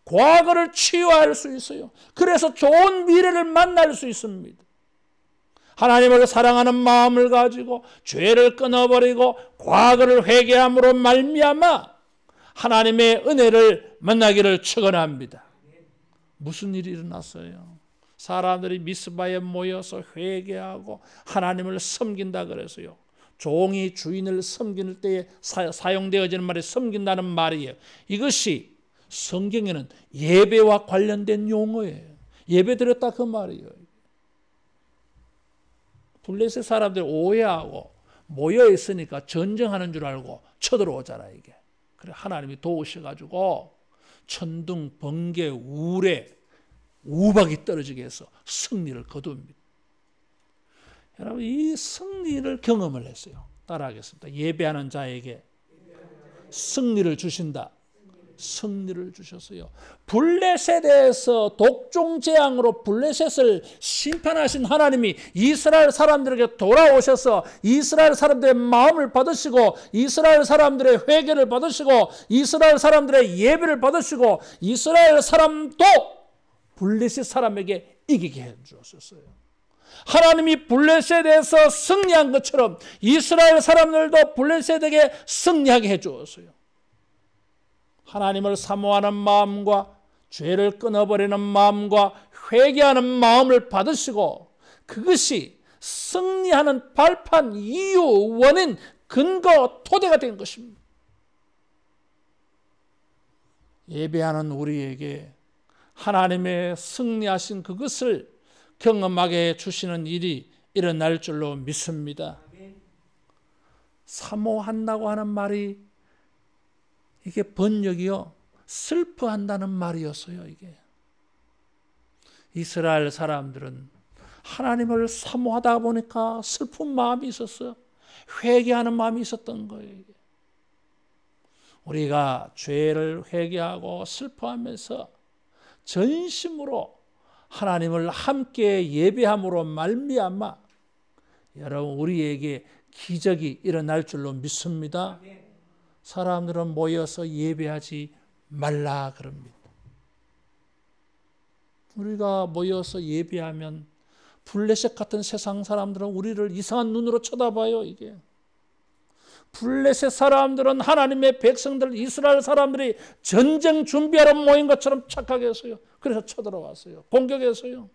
과거를 치유할 수 있어요. 그래서 좋은 미래를 만날 수 있습니다. 하나님을 사랑하는 마음을 가지고 죄를 끊어버리고 과거를 회개함으로 말미암아 하나님의 은혜를 만나기를 축원합니다. 무슨 일이 일어났어요? 사람들이 미스바에 모여서 회개하고 하나님을 섬긴다 그래서요. 종이 주인을 섬길 때에 사용되어지는 말이 섬긴다는 말이에요. 이것이 성경에는 예배와 관련된 용어예요. 예배 드렸다 그 말이에요. 블레셋 사람들이 오해하고 모여 있으니까 전쟁하는 줄 알고 쳐들어오잖아요. 이게. 그래 하나님이 도우셔가지고 천둥, 번개, 우레, 우박이 떨어지게 해서 승리를 거둡니다. 여러분, 이 승리를 경험을 했어요. 따라하겠습니다. 예배하는 자에게 승리를 주신다. 승리를 주셨어요. 블레셋에서 독종 재앙으로 블레셋을 심판하신 하나님이 이스라엘 사람들에게 돌아오셔서 이스라엘 사람들의 마음을 받으시고 이스라엘 사람들의 회개를 받으시고 이스라엘 사람들의 예배를 받으시고 이스라엘 사람도 블레셋 사람에게 이기게 해 주셨어요. 하나님이 블레셋에서 승리한 것처럼 이스라엘 사람들도 블레셋에게 승리하게 해 주었어요. 하나님을 사모하는 마음과 죄를 끊어버리는 마음과 회개하는 마음을 받으시고 그것이 승리하는 발판, 이유, 원인, 근거, 토대가 된 것입니다. 예배하는 우리에게 하나님의 승리하신 그것을 경험하게 해주시는 일이 일어날 줄로 믿습니다. 사모한다고 하는 말이 이게 번역이요, 슬퍼한다는 말이었어요. 이게 이스라엘 사람들은 하나님을 사모하다 보니까 슬픈 마음이 있었어요. 회개하는 마음이 있었던 거예요. 이게. 우리가 죄를 회개하고 슬퍼하면서 전심으로 하나님을 함께 예배함으로 말미암아 여러분 우리에게 기적이 일어날 줄로 믿습니다. 사람들은 모여서 예배하지 말라 그럽니다. 우리가 모여서 예배하면 블레셋 같은 세상 사람들은 우리를 이상한 눈으로 쳐다봐요. 이게 블레셋 사람들은 하나님의 백성들 이스라엘 사람들이 전쟁 준비하러 모인 것처럼 착하게 했어요. 그래서 쳐들어왔어요. 공격했어요.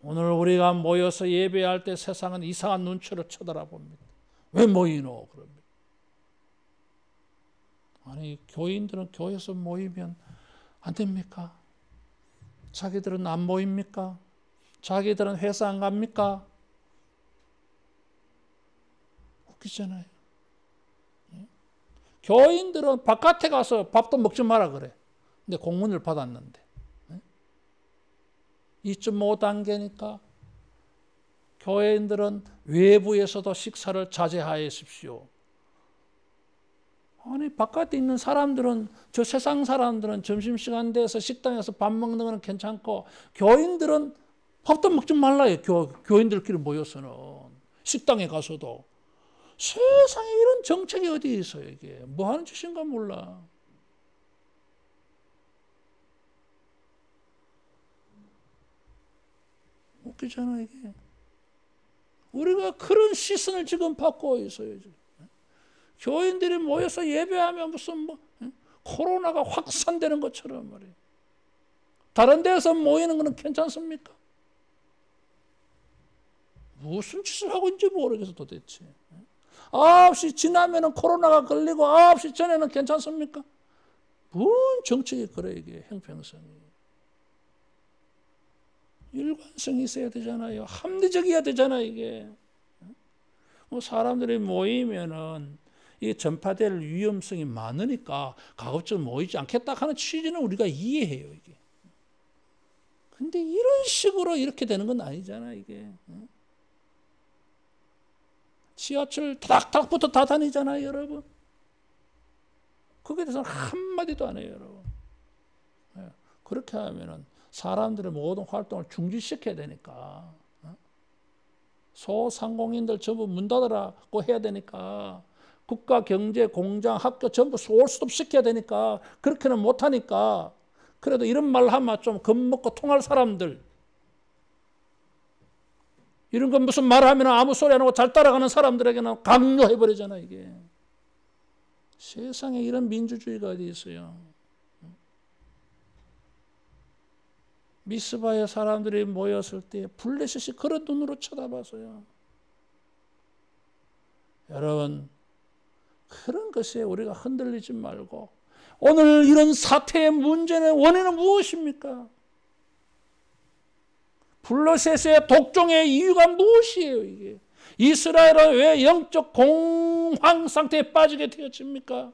오늘 우리가 모여서 예배할 때 세상은 이상한 눈치로 쳐다봅니다. 왜 모이노? 그럽니다. 아니 교인들은 교회에서 모이면 안 됩니까? 자기들은 안 모입니까? 자기들은 회사 안 갑니까? 웃기잖아요. 교인들은 바깥에 가서 밥도 먹지 마라 그래. 근데 공문을 받았는데 2.5단계니까 교회인들은 외부에서도 식사를 자제하십시오. 아니 바깥에 있는 사람들은 저 세상 사람들은 점심시간 돼서 식당에서 밥 먹는 건 괜찮고 교인들은 밥도 먹지 말라요. 교인들끼리 모여서는 식당에 가서도 세상에 이런 정책이 어디 있어요. 이게 뭐 하는 짓인가 몰라. 웃기잖아 이게. 우리가 그런 시선을 지금 받고 있어요. 지금. 교인들이 모여서 예배하면 무슨 코로나가 확산되는 것처럼 말이에요. 다른 데서 모이는 건 괜찮습니까? 무슨 짓을 하고 있는지 모르겠어 도대체. 9시 지나면 코로나가 걸리고 9시 전에는 괜찮습니까? 뭔 정책이 그래 이게 형평성이. 일관성이 있어야 되잖아요. 합리적이어야 되잖아요 이게. 사람들이 모이면은 이 전파될 위험성이 많으니까 가급적 모이지 않겠다 하는 취지는 우리가 이해해요 이게. 근데 이런 식으로 이렇게 되는 건 아니잖아 이게. 지하철 타닥타닥부터 다 다니잖아요 여러분. 거기에 대해서는 한마디도 안 해요 여러분. 그렇게 하면은 사람들의 모든 활동을 중지시켜야 되니까 소상공인들 전부 문 닫으라고 해야 되니까 국가, 경제, 공장, 학교 전부 솔스톱 시켜야 되니까 그렇게는 못하니까 그래도 이런 말 하면 좀 겁먹고 통할 사람들 이런 건 무슨 말하면 아무 소리 안 하고 잘 따라가는 사람들에게는 강요해버리잖아 이게. 세상에 이런 민주주의가 어디 있어요. 미스바의 사람들이 모였을 때 블레셋이 그런 눈으로 쳐다봤어요. 여러분 그런 것에 우리가 흔들리지 말고 오늘 이런 사태의 문제는 원인은 무엇입니까? 블레셋의 독종의 이유가 무엇이에요 이게? 이스라엘은 왜 영적 공황 상태에 빠지게 되었습니까?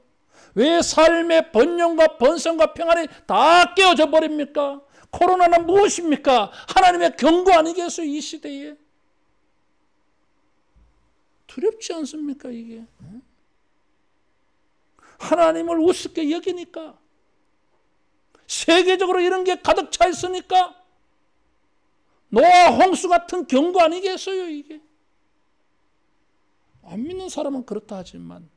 왜 삶의 번영과 번성과 평안이 다 깨어져 버립니까? 코로나는 무엇입니까? 하나님의 경고 아니겠어요? 이 시대에. 두렵지 않습니까 이게? 하나님을 우습게 여기니까, 세계적으로 이런 게 가득 차 있으니까 노아 홍수 같은 경고 아니겠어요 이게? 안 믿는 사람은 그렇다 하지만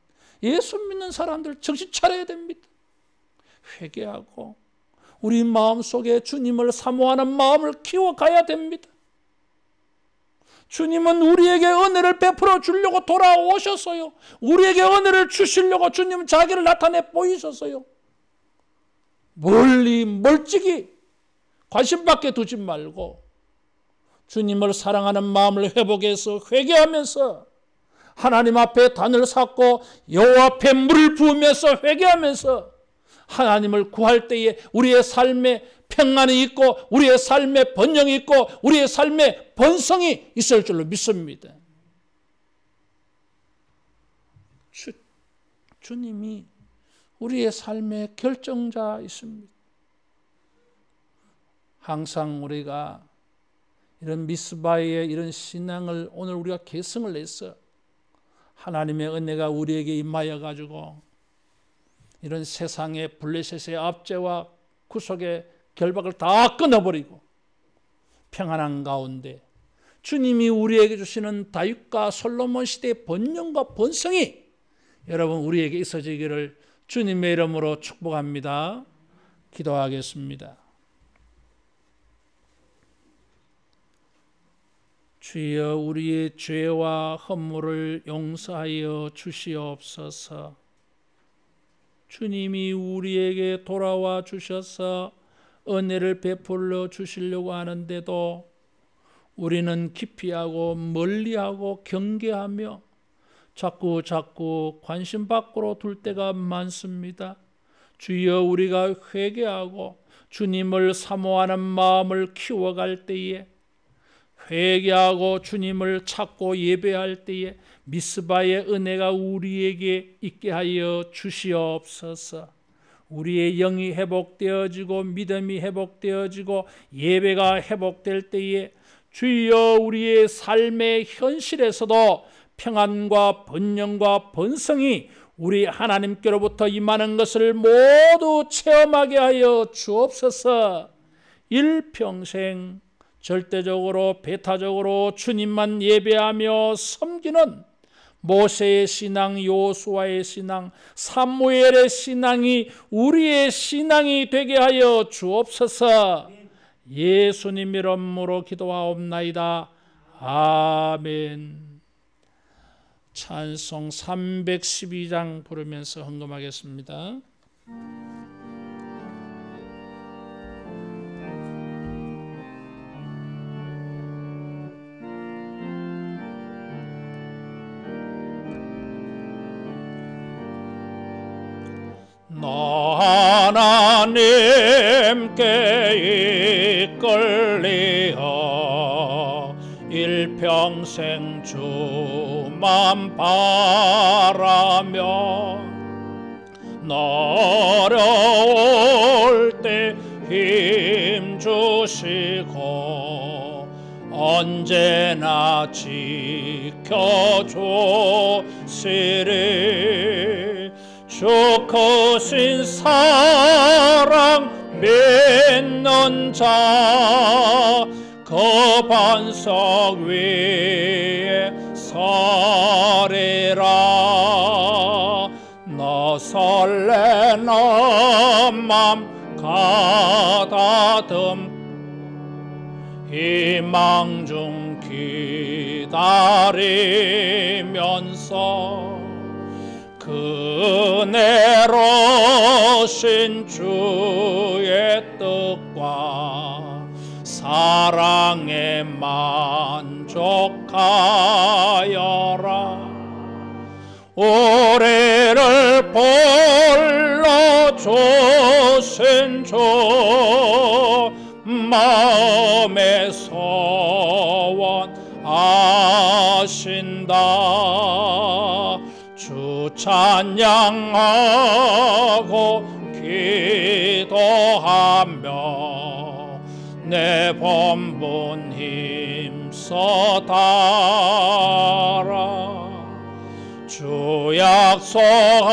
예수 믿는 사람들 정신 차려야 됩니다. 회개하고 우리 마음속에 주님을 사모하는 마음을 키워가야 됩니다. 주님은 우리에게 은혜를 베풀어 주려고 돌아오셨어요. 우리에게 은혜를 주시려고 주님은 자기를 나타내 보이셨어요. 멀리 멀찍이 관심밖에 두지 말고 주님을 사랑하는 마음을 회복해서 회개하면서 하나님 앞에 단을 쌓고 여호와 앞에 물을 부으면서 회개하면서 하나님을 구할 때에 우리의 삶에 평안이 있고 우리의 삶에 번영이 있고 우리의 삶에 번성이 있을 줄로 믿습니다. 주님이 우리의 삶의 결정자이십니다. 항상 우리가 이런 미스바의 이런 신앙을 오늘 우리가 계승을 해서 하나님의 은혜가 우리에게 임하여 가지고 이런 세상의 블레셋의 압제와 구속의 결박을 다 끊어버리고 평안한 가운데 주님이 우리에게 주시는 다윗과 솔로몬 시대의 번영과 번성이 여러분 우리에게 있어지기를 주님의 이름으로 축복합니다. 기도하겠습니다. 주여, 우리의 죄와 허물을 용서하여 주시옵소서. 주님이 우리에게 돌아와 주셔서 은혜를 베풀어 주시려고 하는데도 우리는 기피하고 멀리하고 경계하며 자꾸 관심 밖으로 둘 때가 많습니다. 주여, 우리가 회개하고 주님을 사모하는 마음을 키워갈 때에, 회개하고 주님을 찾고 예배할 때에 미스바의 은혜가 우리에게 있게 하여 주시옵소서. 우리의 영이 회복되어지고 믿음이 회복되어지고 예배가 회복될 때에 주여, 우리의 삶의 현실에서도 평안과 번영과 번성이 우리 하나님께로부터 임하는 것을 모두 체험하게 하여 주옵소서. 일평생 절대적으로 배타적으로 주님만 예배하며 섬기는 모세의 신앙, 여호수아의 신앙, 사무엘의 신앙이 우리의 신앙이 되게 하여 주옵소서. 예수님 이름으로 기도하옵나이다. 아멘. 찬송 312장 부르면서 헌금하겠습니다. 나 하나님께 이끌리어 일평생 주만 바라며 어려울 때 힘 주시고 언제나 지켜주시리. 주 크신 사랑 믿는 자 그 반석 위에 서리라. 너 설레는 맘 가다듬 희망 중 기다리면서 그네로 신 주의 뜻과 사랑에 만족하여라. 우리를 불러주신 주 마음의 소원 아신다. 주 찬양하고 기도하며 내 본분 힘써 따라 주 약속하신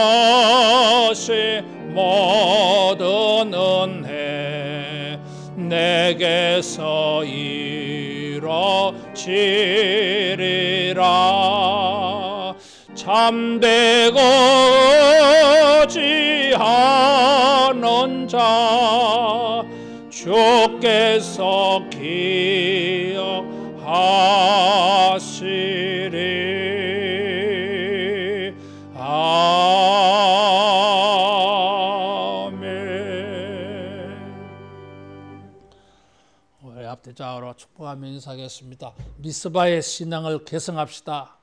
모든 은혜 내게서 이뤄지리라. 참되고 지하는 자 주께서 기억하시리. 아멘. 우리 앞뒤좌우로 축복하며 인사하겠습니다. 미스바의 신앙을 개성합시다.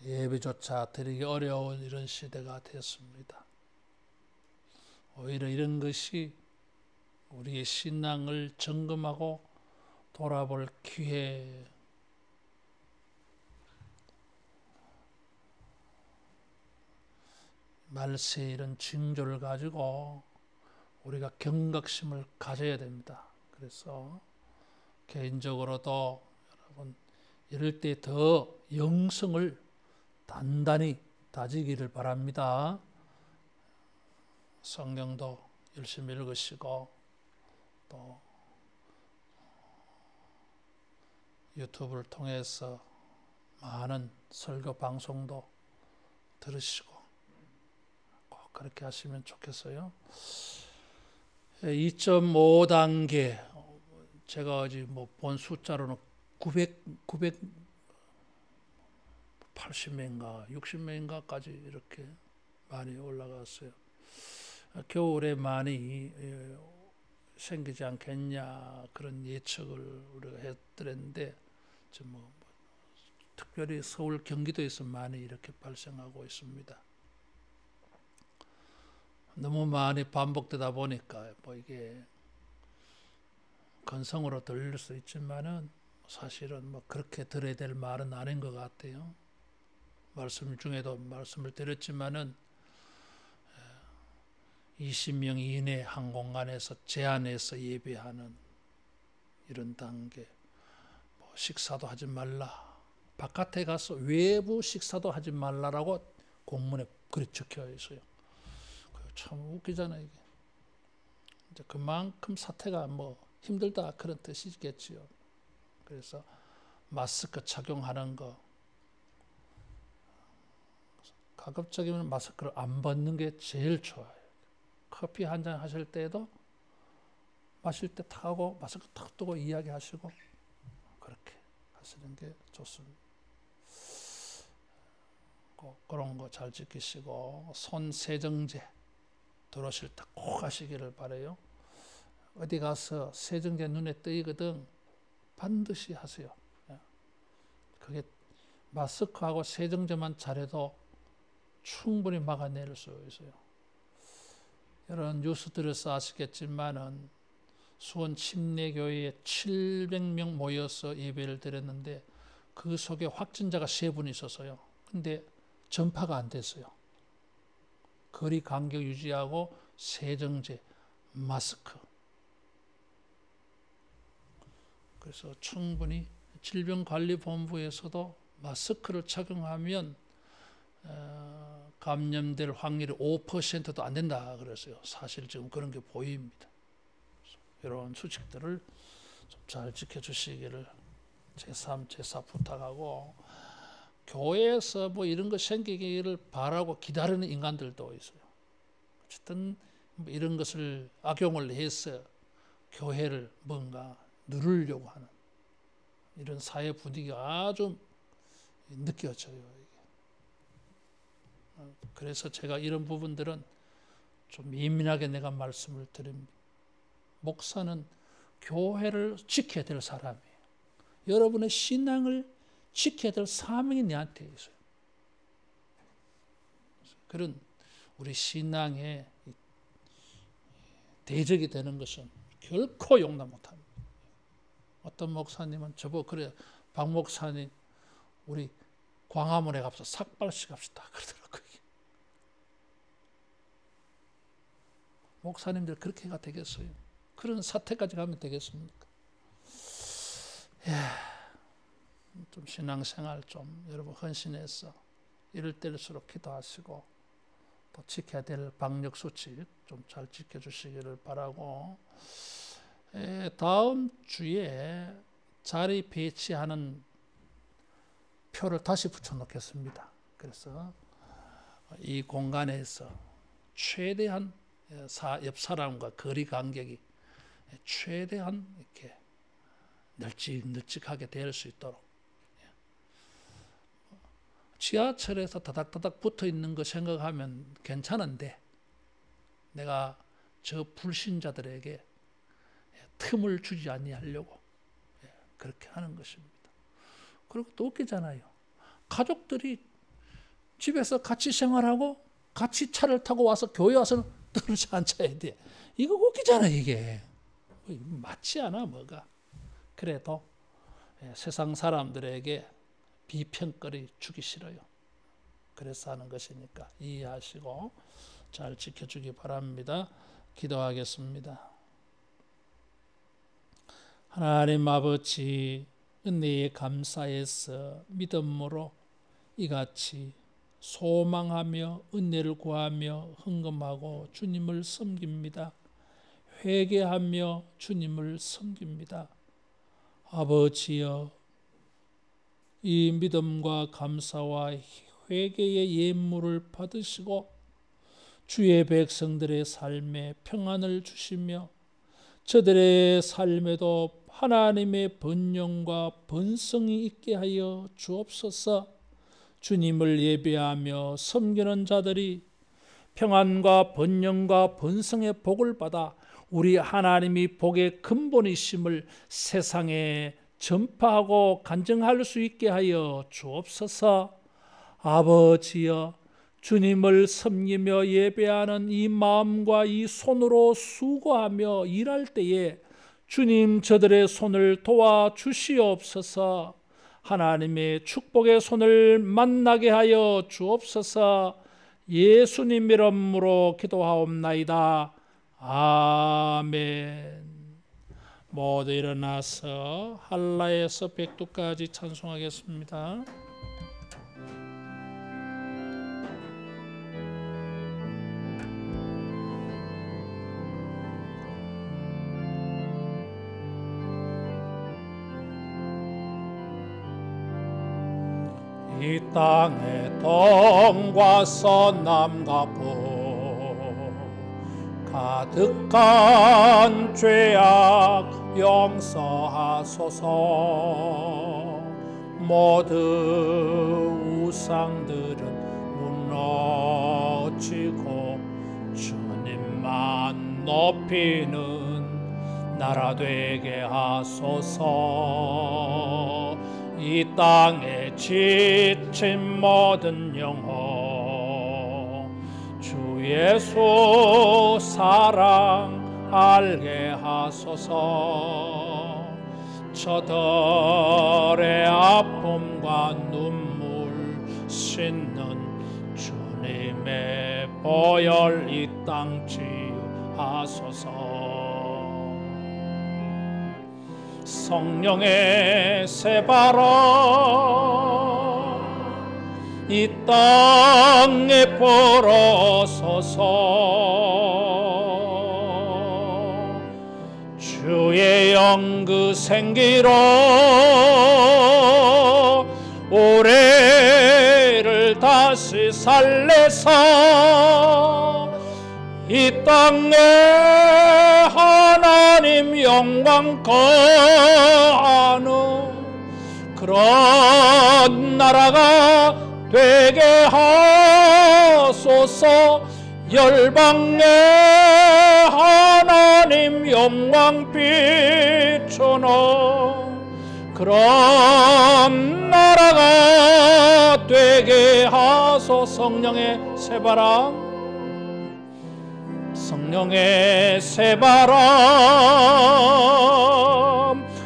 예배조차 드리기 어려운 이런 시대가 됐습니다. 오히려 이런 것이 우리의 신앙을 점검하고 돌아볼 기회. 말세 이런 징조를 가지고 우리가 경각심을 가져야 됩니다. 그래서 개인적으로도 여러분 이럴 때 더 영성을 단단히 다지기를 바랍니다. 성경도 열심히 읽으시고 또 유튜브를 통해서 많은 설교 방송도 들으시고 꼭 그렇게 하시면 좋겠어요. 2.5단계 제가 어제 본 숫자로는 980명인가 60명인가까지 이렇게 많이 올라갔어요. 겨울에 많이 생기지 않겠냐 그런 예측을 우리가 했더랬는데 특별히 서울 경기도에서 많이 이렇게 발생하고 있습니다. 너무 많이 반복되다 보니까 이게 건성으로 들릴 수 있지만은 사실은 그렇게 들어야 될 말은 아닌 것 같아요. 말씀 중에도 말씀을 드렸지만은 20명 이내 한 공간에서 제한해서 예배하는 이런 단계, 식사도 하지 말라. 바깥에 가서 외부 식사도 하지 말라라고 공문에 그리 적혀 있어요. 참 웃기잖아요, 이게. 이제 그만큼 사태가 힘들다 그런 뜻이겠지요. 그래서 마스크 착용하는 거, 가급적이면 마스크를 안 벗는 게 제일 좋아요. 커피 한 잔 하실 때에도 마실 때 타고 마스크 탁 뜨고 이야기하시고 그렇게 하시는 게 좋습니다. 꼭 그런 거 잘 지키시고 손 세정제 들어오실 때 꼭 하시기를 바라요. 어디 가서 세정제 눈에 띄거든 반드시 하세요. 그게 마스크하고 세정제만 잘해도 충분히 막아낼 수 있어요. 여러분 뉴스들에서 아시겠지만은 수원 침례교회에 700명 모여서 예배를 드렸는데 그 속에 확진자가 3분 있었어요. 근데 전파가 안 됐어요. 거리 간격 유지하고 세정제, 마스크. 그래서 충분히 질병관리본부에서도 마스크를 착용하면 감염될 확률이 5%도 안 된다 그랬어요. 사실 지금 그런 게 보입니다. 이런 수칙들을 좀 잘 지켜주시기를 제3, 제4 부탁하고 교회에서 이런 거 생기기를 바라고 기다리는 인간들도 있어요. 어쨌든 이런 것을 악용을 해서 교회를 뭔가 누르려고 하는 이런 사회 분위기가 아주 느껴져요. 그래서 제가 이런 부분들은 좀 예민하게 내가 말씀을 드립니다. 목사는 교회를 지켜야 될 사람이에요. 여러분의 신앙을 지켜야 될 사명이 내한테 있어요. 그런 우리 신앙의 대적이 되는 것은 결코 용납 못합니다. 어떤 목사님은 저보고 그래, 박 목사님 우리 광화문에 가서 삭발식 합시다 그러더라고요. 목사님들 그렇게가 되겠어요? 그런 사태까지 가면 되겠습니까? 좀 신앙생활 좀 여러분 헌신해서 이럴 때일수록 기도하시고 또 지켜야 될 방역수칙 좀 잘 지켜주시기를 바라고, 다음 주에 자리 배치하는 표를 다시 붙여놓겠습니다. 그래서 이 공간에서 최대한 옆 사람과 거리 간격이 최대한 이렇게 널찍널찍하게 될 수 있도록, 지하철에서 다닥다닥 붙어 있는 거 생각하면 괜찮은데 내가 저 불신자들에게 틈을 주지 아니하려고 그렇게 하는 것입니다. 그리고 또 웃기잖아요. 가족들이 집에서 같이 생활하고 같이 차를 타고 와서 교회 와서는 떨어져 앉아야 돼. 이거 웃기잖아. 이게 맞지 않아 뭐가. 그래도 세상 사람들에게 비평거리 주기 싫어요. 그래서 하는 것이니까 이해하시고 잘 지켜주기 바랍니다. 기도하겠습니다. 하나님 아버지, 은혜에 감사해서 믿음으로 이같이 소망하며 은혜를 구하며 헌금하고 주님을 섬깁니다. 회개하며 주님을 섬깁니다. 아버지여, 이 믿음과 감사와 회개의 예물을 받으시고 주의 백성들의 삶에 평안을 주시며 저들의 삶에도 하나님의 번영과 번성이 있게 하여 주옵소서. 주님을 예배하며 섬기는 자들이 평안과 번영과 번성의 복을 받아 우리 하나님이 복의 근본이심을 세상에 전파하고 간증할 수 있게 하여 주옵소서. 아버지여, 주님을 섬기며 예배하는 이 마음과 이 손으로 수고하며 일할 때에 주님 저들의 손을 도와주시옵소서. 하나님의 축복의 손을 만나게 하여 주옵소서. 예수님 이름으로 기도하옵나이다. 아멘. 모두 일어나서 할라에서 백두까지 찬송하겠습니다. 이 땅의 동과 서남과 북 가득한 죄악 용서하소서. 모든 우상들은 무너지고 주님만 높이는 나라 되게 하소서. 이 땅에 지친 모든 영혼 주 예수 사랑 알게 하소서. 저들의 아픔과 눈물 씻는 주님의 보혈 이 땅 치유하소서. 성령의 새바람 이 땅에 불어서서 주의 영 그 생기로 올해를 다시 살려서 이 땅에 하나님 영광 거하는 그런 나라가 되게 하소서. 열방에 하나님 영광 비추는 그런 나라가 되게 하소서. 성령의 새바람 성령의 새바람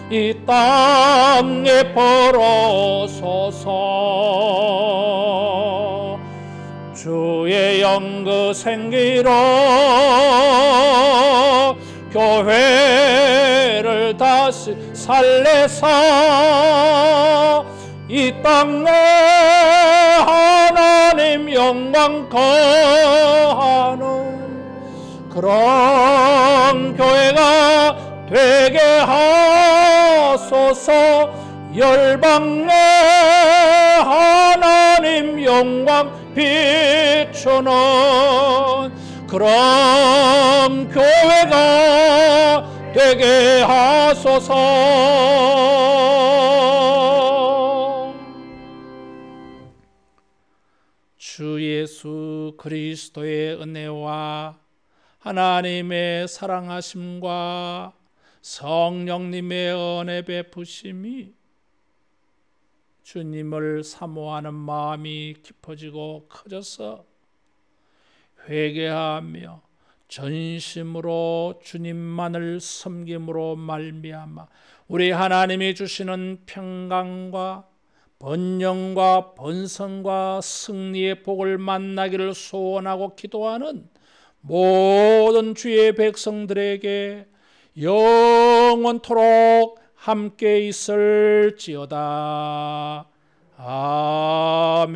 이 땅에 벌어서서 주의 영그 생기로 교회를 다시 살려서 이 땅에 하나님 영광 거하는 그런 교회가 되게 하소서. 열방에 하나님 영광 비추는 그런 교회가 되게 하소서. 주 예수 그리스도의 은혜와 하나님의 사랑하심과 성령님의 은혜 베푸심이 주님을 사모하는 마음이 깊어지고 커져서 회개하며 전심으로 주님만을 섬김으로 말미암아 우리 하나님이 주시는 평강과 번영과 번성과 승리의 복을 만나기를 소원하고 기도하는 모든 주의 백성들에게 영원토록 함께 있을지어다. 아멘.